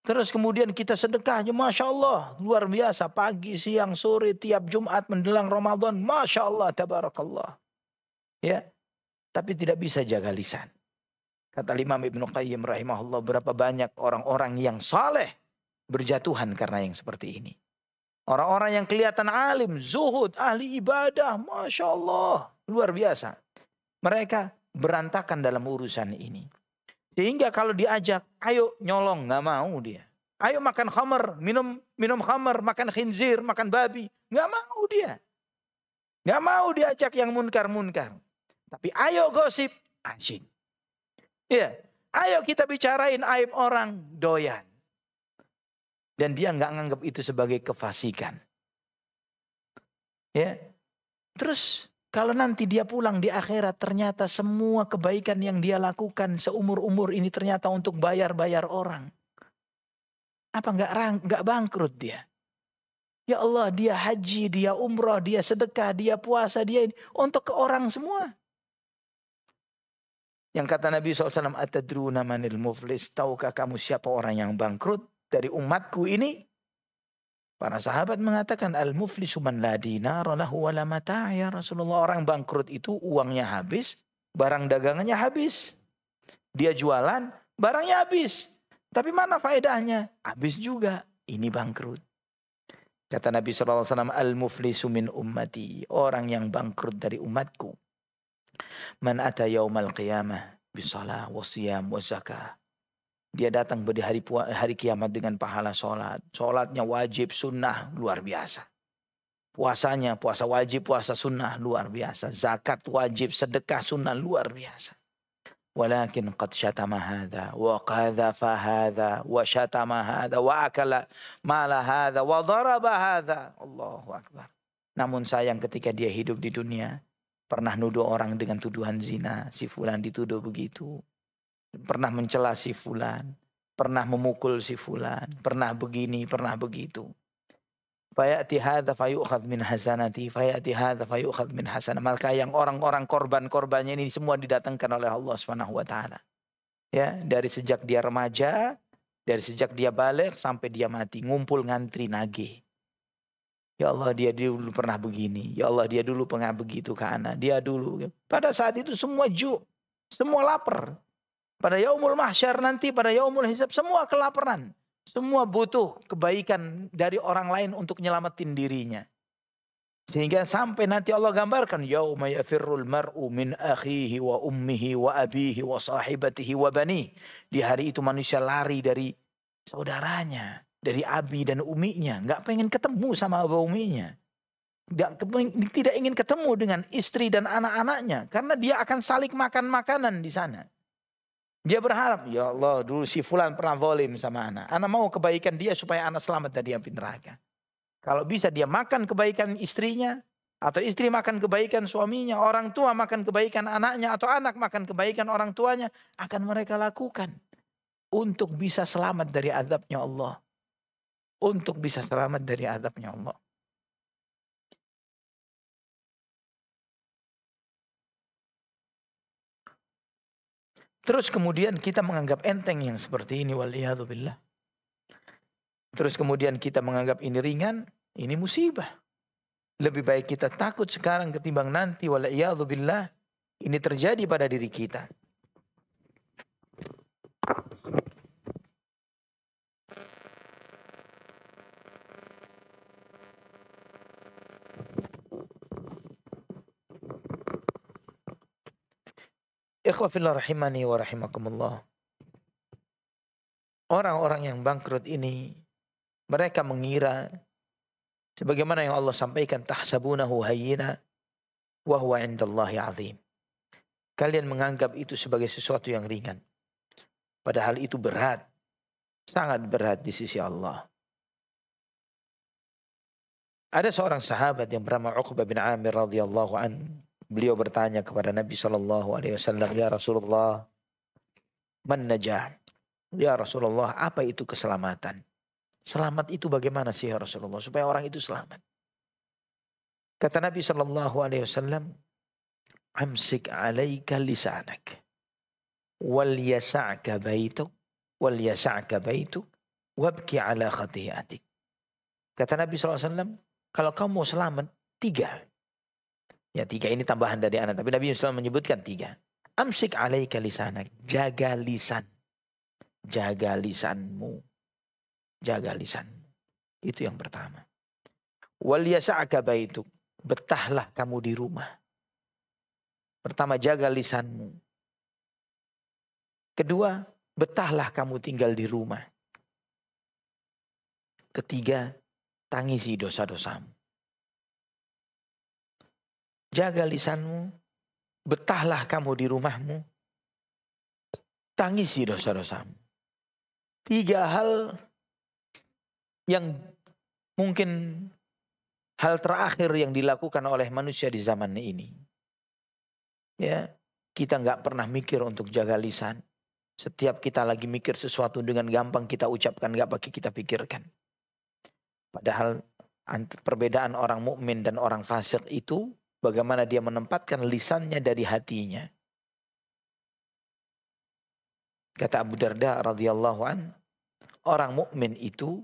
Terus kemudian kita sedekahnya. Masya Allah. Luar biasa. Pagi, siang, sore, tiap Jumat menjelang Ramadan. Masya Allah. Tabarakallah. Ya. Tapi tidak bisa jaga lisan. Kata Imam Ibnu Qayyim rahimahullah. Berapa banyak orang-orang yang saleh berjatuhan karena yang seperti ini. Orang-orang yang kelihatan alim, zuhud, ahli ibadah. Masya Allah. Luar biasa. Mereka berantakan dalam urusan ini. Sehingga kalau diajak, ayo nyolong. Nggak mau dia. Ayo makan khamar, minum khamar, makan khinzir, makan babi. Nggak mau dia. Nggak mau diajak yang munkar-munkar. Tapi ayo gosip, asyik. Ya, ayo kita bicarain aib orang, doyan. Dan dia nggak nganggap itu sebagai kefasikan. Ya. Terus kalau nanti dia pulang di akhirat ternyata semua kebaikan yang dia lakukan seumur-umur ini ternyata untuk bayar-bayar orang. Apa nggak bangkrut dia? Ya Allah, dia haji, dia umrah, dia sedekah, dia puasa, dia ini untuk ke orang semua. Yang kata Nabi SAW, atadruna manil muflis, tahukah kamu siapa orang yang bangkrut dari umatku ini? Para sahabat mengatakan al-muflisu man la dinara lahu wala mata' ya Rasulullah. Orang bangkrut itu uangnya habis, barang dagangannya habis. Dia jualan, barangnya habis. Tapi mana faedahnya? Habis juga. Ini bangkrut. Kata Nabi SAW, al-muflisu min ummati. Orang yang bangkrut dari umatku. Man ata yaumal qiyamah bisalah wa siyam wa zakah. Dia datang di hari kiamat dengan pahala sholat. Sholatnya wajib, sunnah, luar biasa. Puasanya, puasa wajib, puasa sunnah, luar biasa. Zakat wajib, sedekah sunnah, luar biasa. Walakin qad syatama hadha, wa qadhafa hadha, wa syatama hadha, wa akala mala hadha, wa daraba hadha. Allahu Akbar. Namun sayang ketika dia hidup di dunia, pernah nuduh orang dengan tuduhan zina. Si fulan dituduh begitu. Pernah mencela si fulan, pernah memukul si fulan, pernah begini, pernah begitu. Fayati hadza fayu'khadz min hasanati, fayati hadza fayu'khadz min hasanah. Maka yang orang-orang korban-korbannya ini semua didatangkan oleh Allah Subhanahu wa taala. Ya, dari sejak dia remaja, dari sejak dia balik sampai dia mati, ngumpul ngantri nagih. Ya Allah, dia dulu pernah begini. Ya Allah, dia dulu pernah begitu ke anak. Dia dulu. Pada saat itu semua semua lapar. Pada yaumul mahsyar nanti, pada yaumul hisab, semua kelaparan. Semua butuh kebaikan dari orang lain untuk nyelamatin dirinya. Sehingga sampai nanti Allah gambarkan yauma yafirrul mar'u min akhihi wa ummihi wa abihi wa sahibatihi wa bani. Di hari itu manusia lari dari saudaranya, dari abi dan uminya, enggak pengen ketemu sama abu uminya. Tidak ingin ketemu dengan istri dan anak-anaknya karena dia akan saling makan makanan di sana. Dia berharap, ya Allah, dulu si fulan pernah zalim sama anak. Anak mau kebaikan dia supaya anak selamat dari api neraka. Kalau bisa dia makan kebaikan istrinya, atau istri makan kebaikan suaminya, orang tua makan kebaikan anaknya, atau anak makan kebaikan orang tuanya, akan mereka lakukan untuk bisa selamat dari azabnya Allah. Untuk bisa selamat dari azabnya Allah. Terus kemudian kita menganggap enteng yang seperti ini, waliyadzubillah. Terus kemudian kita menganggap ini ringan, ini musibah. Lebih baik kita takut sekarang ketimbang nanti, waliyadzubillah, ini terjadi pada diri kita. Ikhwa fillah rahimani wa rahimakumullah. Orang-orang yang bangkrut ini, mereka mengira sebagaimana yang Allah sampaikan, tahsabunahu hayyina wa huwa 'indallahi 'azim. Kalian menganggap itu sebagai sesuatu yang ringan, padahal itu berat, sangat berat di sisi Allah. Ada seorang sahabat yang bernama Uqbah bin Amir radhiyallahu an. Beliau bertanya kepada Nabi SAW, ya Rasulullah, man najah? Ya Rasulullah, apa itu keselamatan? Selamat itu bagaimana sih ya Rasulullah, supaya orang itu selamat? Kata Nabi SAW, amsik alaika lisanak, wal yasa'ka baituk, wabki ala khati'atik. Kata Nabi SAW, kalau kamu mau selamat, 3. Ya 3 ini tambahan dari anak. Tapi Nabi SAW menyebutkan 3. Amsik alaika lisanak. Jaga lisan. Jaga lisanmu. Jaga lisanmu. Itu yang pertama. Wal yasa'aka baituk. Betahlah kamu di rumah. Pertama, jaga lisanmu. Kedua, betahlah kamu tinggal di rumah. Ketiga, tangisi dosa-dosamu. Jaga lisanmu, betahlah kamu di rumahmu, tangisi dosa-dosamu. 3 hal yang mungkin hal terakhir yang dilakukan oleh manusia di zaman ini. Ya, kita nggak pernah mikir untuk jaga lisan. Setiap kita lagi mikir sesuatu dengan gampang kita ucapkan, nggak pakai kita pikirkan. Padahal perbedaan orang mukmin dan orang fasik itu bagaimana dia menempatkan lisannya dari hatinya. Kata Abu Darda radhiyallahu an, orang mukmin itu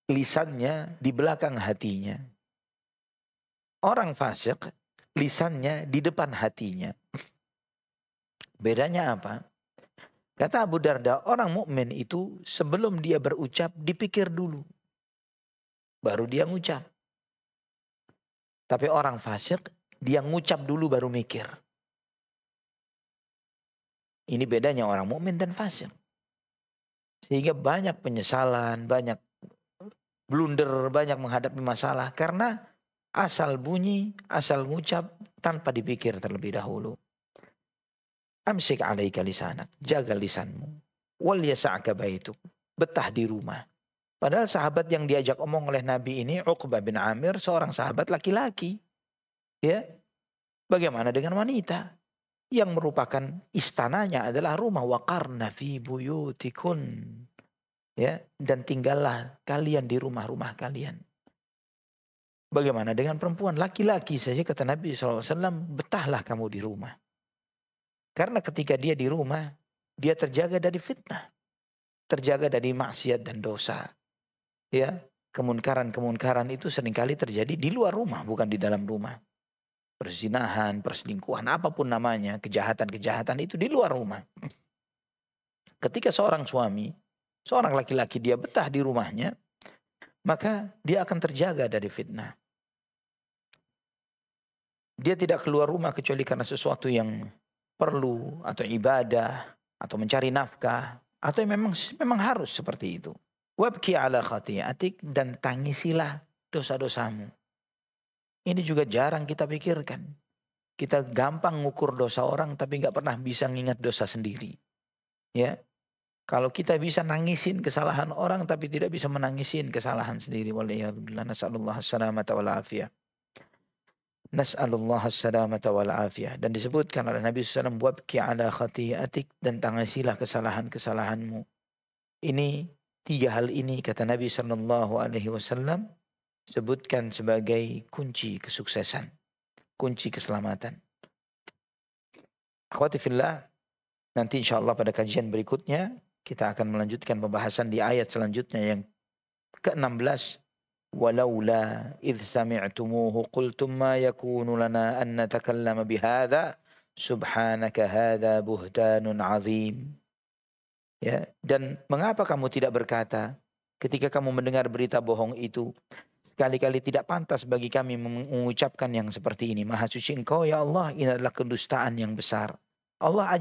lisannya di belakang hatinya. Orang fasik lisannya di depan hatinya. Bedanya apa? Kata Abu Darda, orang mukmin itu sebelum dia berucap dipikir dulu, baru dia ngucap. Tapi orang fasik, dia ngucap dulu baru mikir. Ini bedanya orang mukmin dan fasik. Sehingga banyak penyesalan, banyak blunder, banyak menghadapi masalah. Karena asal bunyi, asal ngucap tanpa dipikir terlebih dahulu. Amsik alaika lisanak, jaga lisanmu. Wal yasa'ka baituk, betah di rumah. Padahal sahabat yang diajak omong oleh Nabi ini, Uqbah bin Amir, seorang sahabat laki-laki. Ya, bagaimana dengan wanita yang merupakan istananya adalah rumah, waqarna fi buyutikun. Ya, dan tinggallah kalian di rumah-rumah kalian. Bagaimana dengan perempuan? Laki-laki saja kata Nabi SAW, betahlah kamu di rumah. Karena ketika dia di rumah, dia terjaga dari fitnah. Terjaga dari maksiat dan dosa. Ya, kemunkaran-kemunkaran itu seringkali terjadi di luar rumah, bukan di dalam rumah. Perzinahan, perselingkuhan, apapun namanya, kejahatan-kejahatan itu di luar rumah. Ketika seorang suami seorang laki-laki dia betah di rumahnya, maka dia akan terjaga dari fitnah. Dia tidak keluar rumah kecuali karena sesuatu yang perlu atau ibadah atau mencari nafkah atau yang memang harus seperti itu. Wabki ala khati'atik, dan tangisilah dosa-dosamu. Ini juga jarang kita pikirkan. Kita gampang ngukur dosa orang tapi nggak pernah bisa ngingat dosa sendiri. Ya, kalau kita bisa nangisin kesalahan orang tapi tidak bisa menangisin kesalahan sendiri. Waliyahulillah, nas'alullah as-salamata wal afiyah. Nas'alullah as-salamata wal afiyah. Dan disebutkan oleh Nabi SAW, wabki ala khati'atik, dan tangisilah kesalahan-kesalahanmu. Ini 3 hal ini kata Nabi SAW sebutkan sebagai kunci kesuksesan, kunci keselamatan. Akhwati fillah, nanti insyaallah pada kajian berikutnya kita akan melanjutkan pembahasan di ayat selanjutnya yang ke-16. Walaula idh sami'tumuhu qultum ma yakunu lana an natakallama bihadza subhanaka hadza buhtanun azim. Ya, dan mengapa kamu tidak berkata ketika kamu mendengar berita bohong itu, sekali-kali tidak pantas bagi kami mengucapkan yang seperti ini. Maha suci Engkau ya Allah, ini adalah kedustaan yang besar. Allah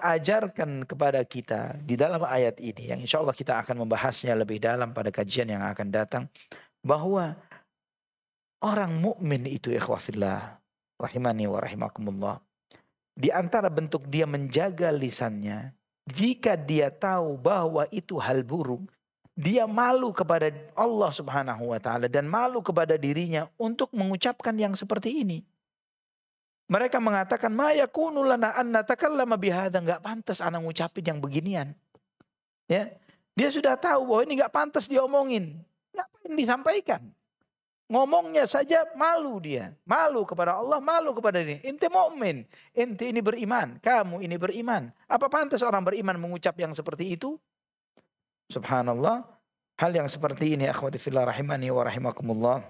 ajarkan kepada kita di dalam ayat ini, yang insya Allah kita akan membahasnya lebih dalam pada kajian yang akan datang, bahwa orang mukmin itu ikhwafillah rahimani wa rahimakumullah, di antara bentuk dia menjaga lisannya, jika dia tahu bahwa itu hal buruk, dia malu kepada Allah Subhanahu wa taala dan malu kepada dirinya untuk mengucapkan yang seperti ini. Mereka mengatakan, ma yakunu lana an natakallama bihadza, enggak pantas anak ngucapin yang beginian. Ya. Dia sudah tahu bahwa ini enggak pantas diomongin. Ngapain disampaikan? Ngomongnya saja malu dia. Malu kepada Allah, malu kepada diri. Ente mukmin, ente ini beriman, kamu ini beriman. Apa pantas orang beriman mengucap yang seperti itu? Subhanallah. Hal yang seperti ini akhwati fillah rahimani wa rahimakumullah,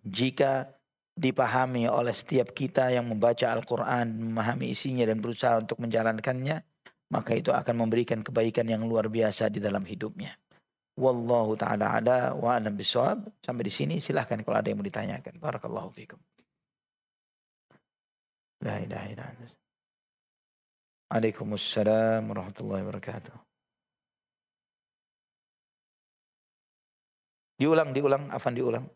jika dipahami oleh setiap kita yang membaca Al-Quran, memahami isinya dan berusaha untuk menjalankannya, maka itu akan memberikan kebaikan yang luar biasa di dalam hidupnya. Wallahu ta'ala ala wa alam bisawab. Sampai di sini silahkan kalau ada yang mau ditanyakan. Barakallahu fikum. La ilaha illallah. Waalaikumsalam warahmatullahi wabarakatuh. Diulang, Afan diulang.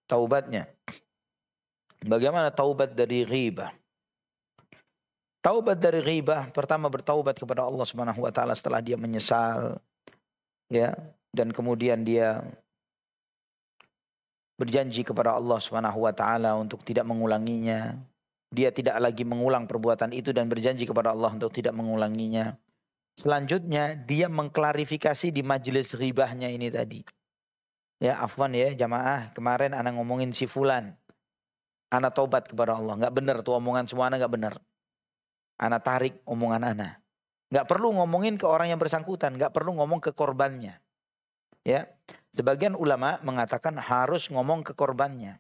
Taubatnya. Bagaimana taubat dari ghibah? Taubat dari ghibah, pertama bertaubat kepada Allah Subhanahu wa taala setelah dia menyesal, ya, dan kemudian dia berjanji kepada Allah Subhanahu wa taala untuk tidak mengulanginya. Dia tidak lagi mengulang perbuatan itu dan berjanji kepada Allah untuk tidak mengulanginya. Selanjutnya dia mengklarifikasi di majelis ghibahnya ini tadi. Ya, afwan ya jamaah, kemarin ana ngomongin si fulan. Ana taubat kepada Allah, enggak benar tuh omongan semua ana enggak benar. Ana tarik omongan ana. Enggak perlu ngomongin ke orang yang bersangkutan, enggak perlu ngomong ke korbannya. Ya. Sebagian ulama mengatakan harus ngomong ke korbannya.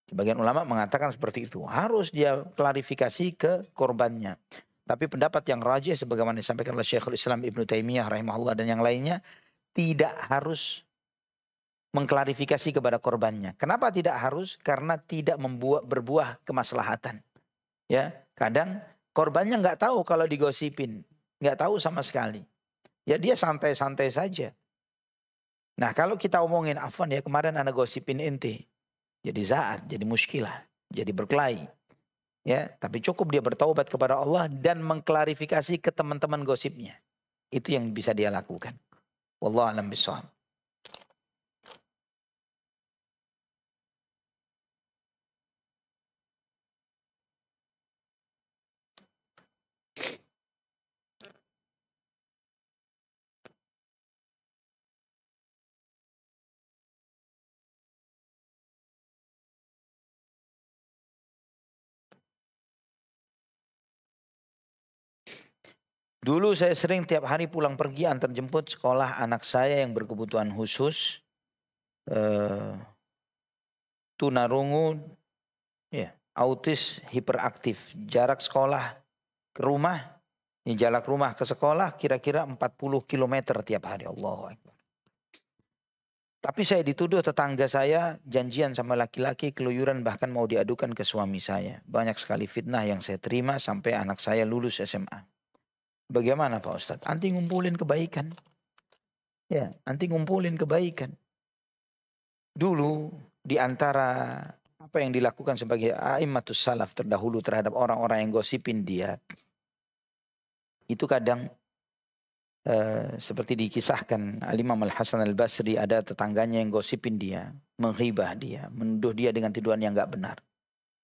Sebagian ulama mengatakan seperti itu, harus dia klarifikasi ke korbannya. Tapi pendapat yang rajih sebagaimana disampaikan oleh Syekhul Islam Ibnu Taimiyah rahimahullah dan yang lainnya, tidak harus mengklarifikasi kepada korbannya. Kenapa tidak harus? Karena tidak berbuah kemaslahatan. Ya, kadang korbannya nggak tahu kalau digosipin, nggak tahu sama sekali. Ya dia santai-santai saja. Nah kalau kita omongin, afwan ya kemarin anak gosipin ente, jadi zaat, jadi muskilah, jadi berkelahi. Ya, tapi cukup dia bertaubat kepada Allah dan mengklarifikasi ke teman-teman gosipnya. Itu yang bisa dia lakukan. Wallahu a'lam bishawab. Dulu saya sering tiap hari pulang pergi antar jemput sekolah anak saya yang berkebutuhan khusus. eh, tunarungu, ya, autis, hiperaktif. Jarak sekolah ke rumah, ini jarak rumah ke sekolah kira-kira 40 kilometer tiap hari. Allahu Akbar. Tapi saya dituduh tetangga saya janjian sama laki-laki, keluyuran, bahkan mau diadukan ke suami saya. Banyak sekali fitnah yang saya terima sampai anak saya lulus SMA. Bagaimana Pak Ustadz? Anti ngumpulin kebaikan. Ya, anti ngumpulin kebaikan. Dulu di antara apa yang dilakukan sebagai a'immatus salaf terdahulu terhadap orang-orang yang gosipin dia, itu kadang seperti dikisahkan Al-Imam Al-Hasan Al-Basri, ada tetangganya yang gosipin dia, menghibah dia, menuduh dia dengan tuduhan yang enggak benar.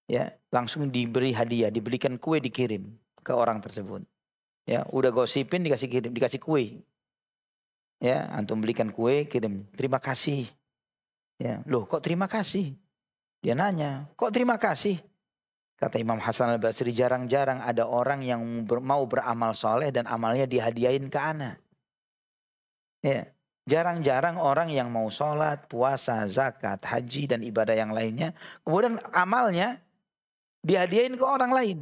Ya, langsung diberi hadiah, dibelikan kue, dikirim ke orang tersebut. Ya, udah gosipin dikasih kirim, dikasih kue. Ya, antum belikan kue, kirim, terima kasih. Ya, loh kok terima kasih? Dia nanya, kok terima kasih? Kata Imam Hasan Al-Basri, jarang-jarang ada orang yang mau beramal soleh dan amalnya dihadiahin ke ana. Ya, jarang-jarang orang yang mau sholat, puasa, zakat, haji dan ibadah yang lainnya, kemudian amalnya dihadiahin ke orang lain.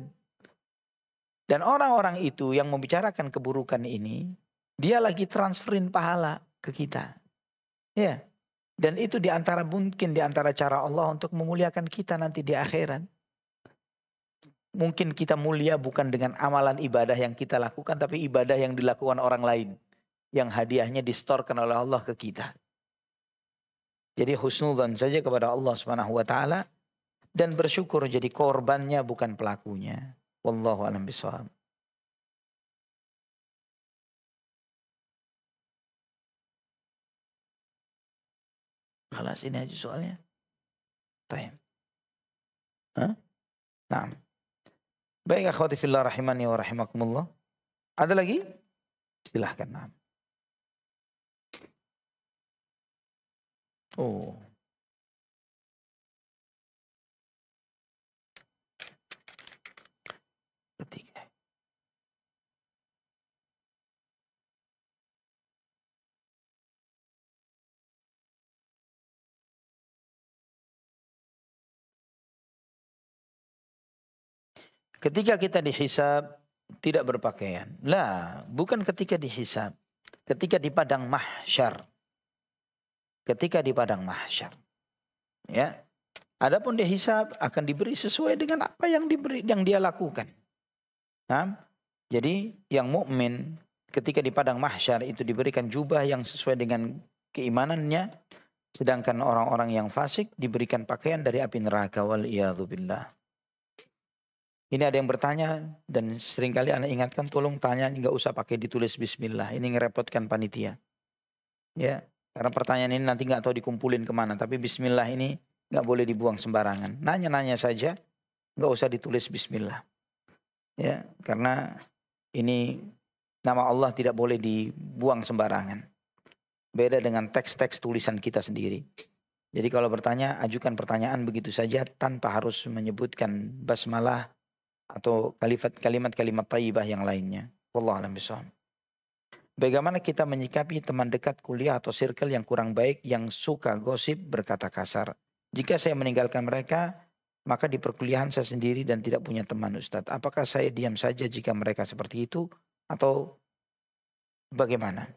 Dan orang-orang itu yang membicarakan keburukan ini, dia lagi transferin pahala ke kita. Ya, dan itu mungkin diantara cara Allah untuk memuliakan kita nanti di akhirat. Mungkin kita mulia bukan dengan amalan ibadah yang kita lakukan, tapi ibadah yang dilakukan orang lain. Yang hadiahnya distorkan oleh Allah ke kita. Jadi husnudzan saja kepada Allah Subhanahu wa taala dan bersyukur jadi korbannya bukan pelakunya. Wallahu a'lam bishawab. Khalas ini aja soalnya. Taim. Hah? Nah. Baik akhwati fillah rahimani wa rahimakumullah. Ada lagi? Silahkan. Nah. Oh. Ketiga. Ketika kita dihisab tidak berpakaian. Lah, bukan ketika dihisab. Ketika di padang mahsyar. Ketika di padang mahsyar. Ya. Adapun dihisab akan diberi sesuai dengan apa yang dia lakukan. Nah, jadi yang mukmin ketika di padang mahsyar itu diberikan jubah yang sesuai dengan keimanannya, sedangkan orang-orang yang fasik diberikan pakaian dari api neraka, wal iyadzubillah. Ini ada yang bertanya dan seringkali anak ingatkan, tolong tanya nggak usah pakai ditulis bismillah, ini ngerepotkan panitia. Ya, karena pertanyaan ini nanti nggak tahu dikumpulin kemana, tapi bismillah ini nggak boleh dibuang sembarangan. Nanya-nanya saja, nggak usah ditulis bismillah. Ya, karena ini nama Allah tidak boleh dibuang sembarangan. Beda dengan teks-teks tulisan kita sendiri. Jadi kalau bertanya, ajukan pertanyaan begitu saja tanpa harus menyebutkan basmalah atau kalimat-kalimat thayyibah yang lainnya. Wallahu a'lam bishawab. Bagaimana kita menyikapi teman dekat kuliah atau circle yang kurang baik, yang suka gosip, berkata kasar? Jika saya meninggalkan mereka, maka di perkuliahan saya sendiri dan tidak punya teman, Ustadz. Apakah saya diam saja jika mereka seperti itu atau bagaimana?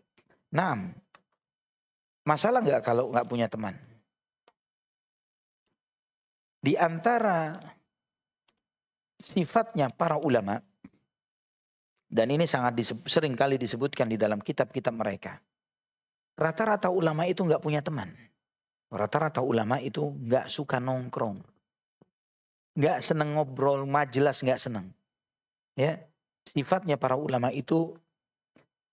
Nah, masalah nggak kalau nggak punya teman? Di antara sifatnya para ulama, dan ini sangat sering kali disebutkan di dalam kitab-kitab mereka. Rata-rata ulama itu nggak punya teman. Rata-rata ulama itu nggak suka nongkrong, nggak seneng ngobrol, majelis nggak seneng. Ya, sifatnya para ulama itu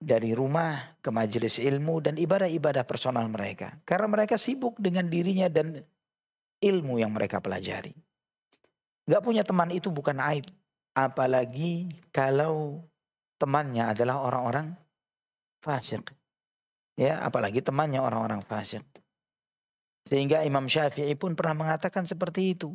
dari rumah ke majelis ilmu dan ibadah-ibadah personal mereka. Karena mereka sibuk dengan dirinya dan ilmu yang mereka pelajari. Gak punya teman itu bukan aib. Apalagi kalau temannya adalah orang-orang fasik. Ya, apalagi temannya orang-orang fasik. Sehingga Imam Syafi'i pun pernah mengatakan seperti itu.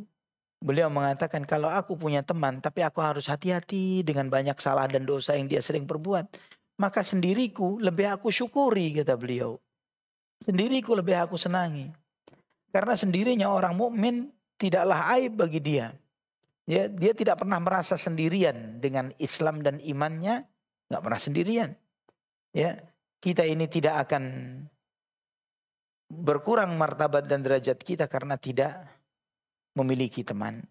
Beliau mengatakan, kalau aku punya teman tapi aku harus hati-hati dengan banyak salah dan dosa yang dia sering perbuat, maka sendiriku lebih aku syukuri, kata beliau. Sendiriku lebih aku senangi. Karena sendirinya orang mukmin tidaklah aib bagi dia. Ya, dia tidak pernah merasa sendirian dengan Islam dan imannya, nggak pernah sendirian. Ya, kita ini tidak akan berkurang martabat dan derajat kita karena tidak memiliki teman.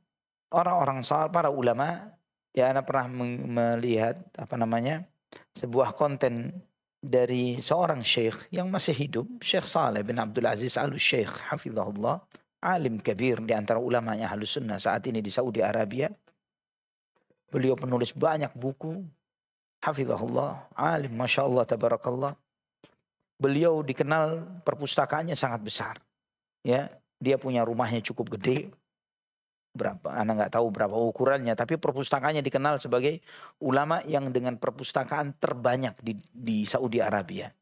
Orang-orang saleh, para ulama, ya Anda pernah melihat sebuah konten dari seorang syekh yang masih hidup, Syekh Saleh bin Abdul Aziz Al-Syekh hafizahullah, alim kabir di antara ulamanya Ahlus Sunnah saat ini di Saudi Arabia. Beliau penulis banyak buku, hafizahullah, alim Masya Allah tabarakallah. Beliau dikenal perpustakaannya sangat besar. Ya, dia punya rumahnya cukup gede. Berapa, Anda nggak tahu berapa ukurannya, tapi perpustakaannya dikenal sebagai ulama yang dengan perpustakaan terbanyak di Saudi Arabia.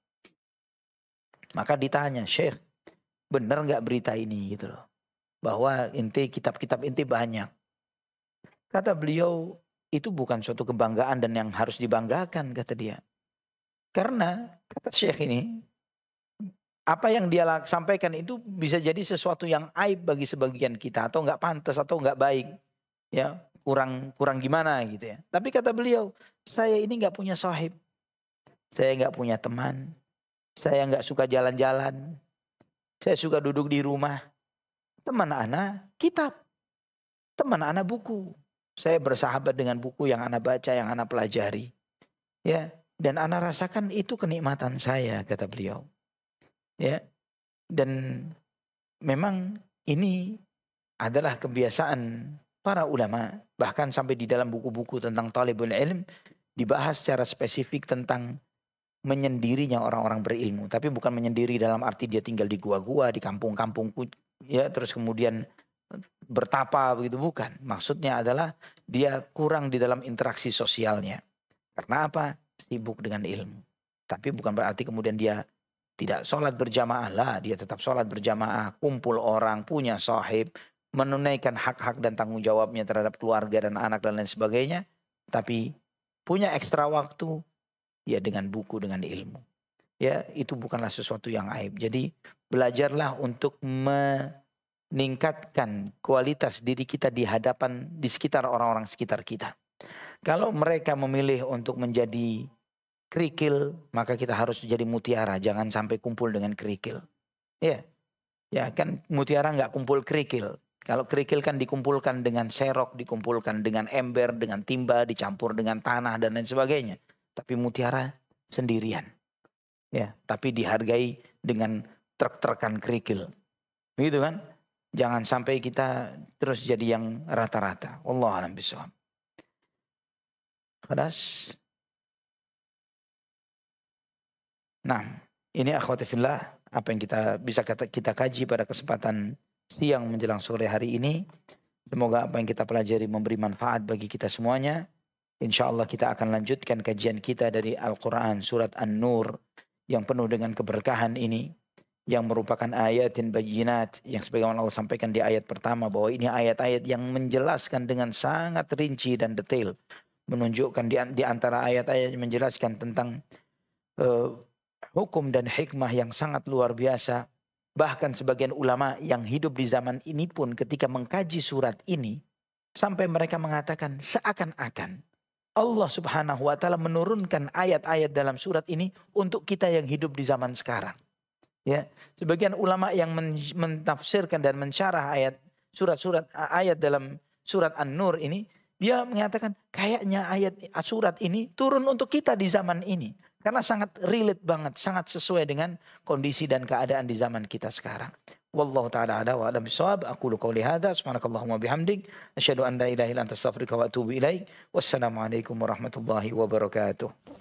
Maka ditanya, Syekh, benar nggak berita ini gitu loh, bahwa kitab-kitab inti banyak. Kata beliau, itu bukan suatu kebanggaan dan yang harus dibanggakan, kata dia. Karena kata Syekh ini, apa yang dia sampaikan itu bisa jadi sesuatu yang aib bagi sebagian kita, atau nggak pantas, atau nggak baik, ya kurang gimana gitu ya. Tapi kata beliau, saya ini nggak punya sahib, saya nggak punya teman, saya nggak suka jalan-jalan, saya suka duduk di rumah. Teman anak kitab, teman anak buku. Saya bersahabat dengan buku yang anak baca, yang anak pelajari, ya. Dan anak rasakan itu kenikmatan saya, kata beliau. Ya, dan memang ini adalah kebiasaan para ulama, bahkan sampai di dalam buku-buku tentang talibul ilm dibahas secara spesifik tentang menyendirinya orang-orang berilmu, tapi bukan menyendiri dalam arti dia tinggal di gua-gua, di kampung-kampung, ya terus kemudian bertapa begitu, bukan. Maksudnya adalah dia kurang di dalam interaksi sosialnya. Karena apa? Sibuk dengan ilmu. Tapi bukan berarti kemudian dia tidak sholat berjamaah lah, dia tetap sholat berjamaah, kumpul orang, punya sahib, menunaikan hak-hak dan tanggung jawabnya terhadap keluarga dan anak dan lain sebagainya. Tapi punya ekstra waktu, ya dengan buku, dengan ilmu. Ya, itu bukanlah sesuatu yang aib. Jadi belajarlah untuk meningkatkan kualitas diri kita di sekitar orang-orang sekitar kita. Kalau mereka memilih untuk menjadi kerikil, maka kita harus jadi mutiara, jangan sampai kumpul dengan kerikil. Ya, ya kan mutiara nggak kumpul kerikil. Kalau kerikil kan dikumpulkan dengan serok, dikumpulkan dengan ember, dengan timba, dicampur dengan tanah dan lain sebagainya. Tapi mutiara sendirian. Ya, tapi dihargai dengan trek-trekan kerikil. Begitu kan? Jangan sampai kita terus jadi yang rata-rata. Wallahu a'lam bishawab. Khalas. Nah, ini akhwati fillah, apa yang kita bisa kita kaji pada kesempatan siang menjelang sore hari ini. Semoga apa yang kita pelajari memberi manfaat bagi kita semuanya. Insya Allah kita akan lanjutkan kajian kita dari Al-Quran surat An-Nur yang penuh dengan keberkahan ini, yang merupakan ayatin bayyinat, yang sebagaimana Allah sampaikan di ayat pertama bahwa ini ayat-ayat yang menjelaskan dengan sangat rinci dan detail, menunjukkan di antara ayat-ayat yang menjelaskan tentang hukum dan hikmah yang sangat luar biasa. Bahkan sebagian ulama yang hidup di zaman ini pun ketika mengkaji surat ini, sampai mereka mengatakan seakan-akan Allah subhanahu wa ta'ala menurunkan ayat-ayat dalam surat ini untuk kita yang hidup di zaman sekarang. Ya, sebagian ulama yang mentafsirkan dan mensyarah ayat dalam surat An-Nur ini, dia mengatakan kayaknya surat ini turun untuk kita di zaman ini. Karena sangat relate banget, sangat sesuai dengan kondisi dan keadaan di zaman kita sekarang. Wallahu ta'ala ala wa alam bisawab. Aqulu qawli hadha, subhanakallahumma bihamdik, asyhadu an la ilaha illa anta astaghfiruka wa atubu ilaik. Wassalamualaikum warahmatullahi wabarakatuh.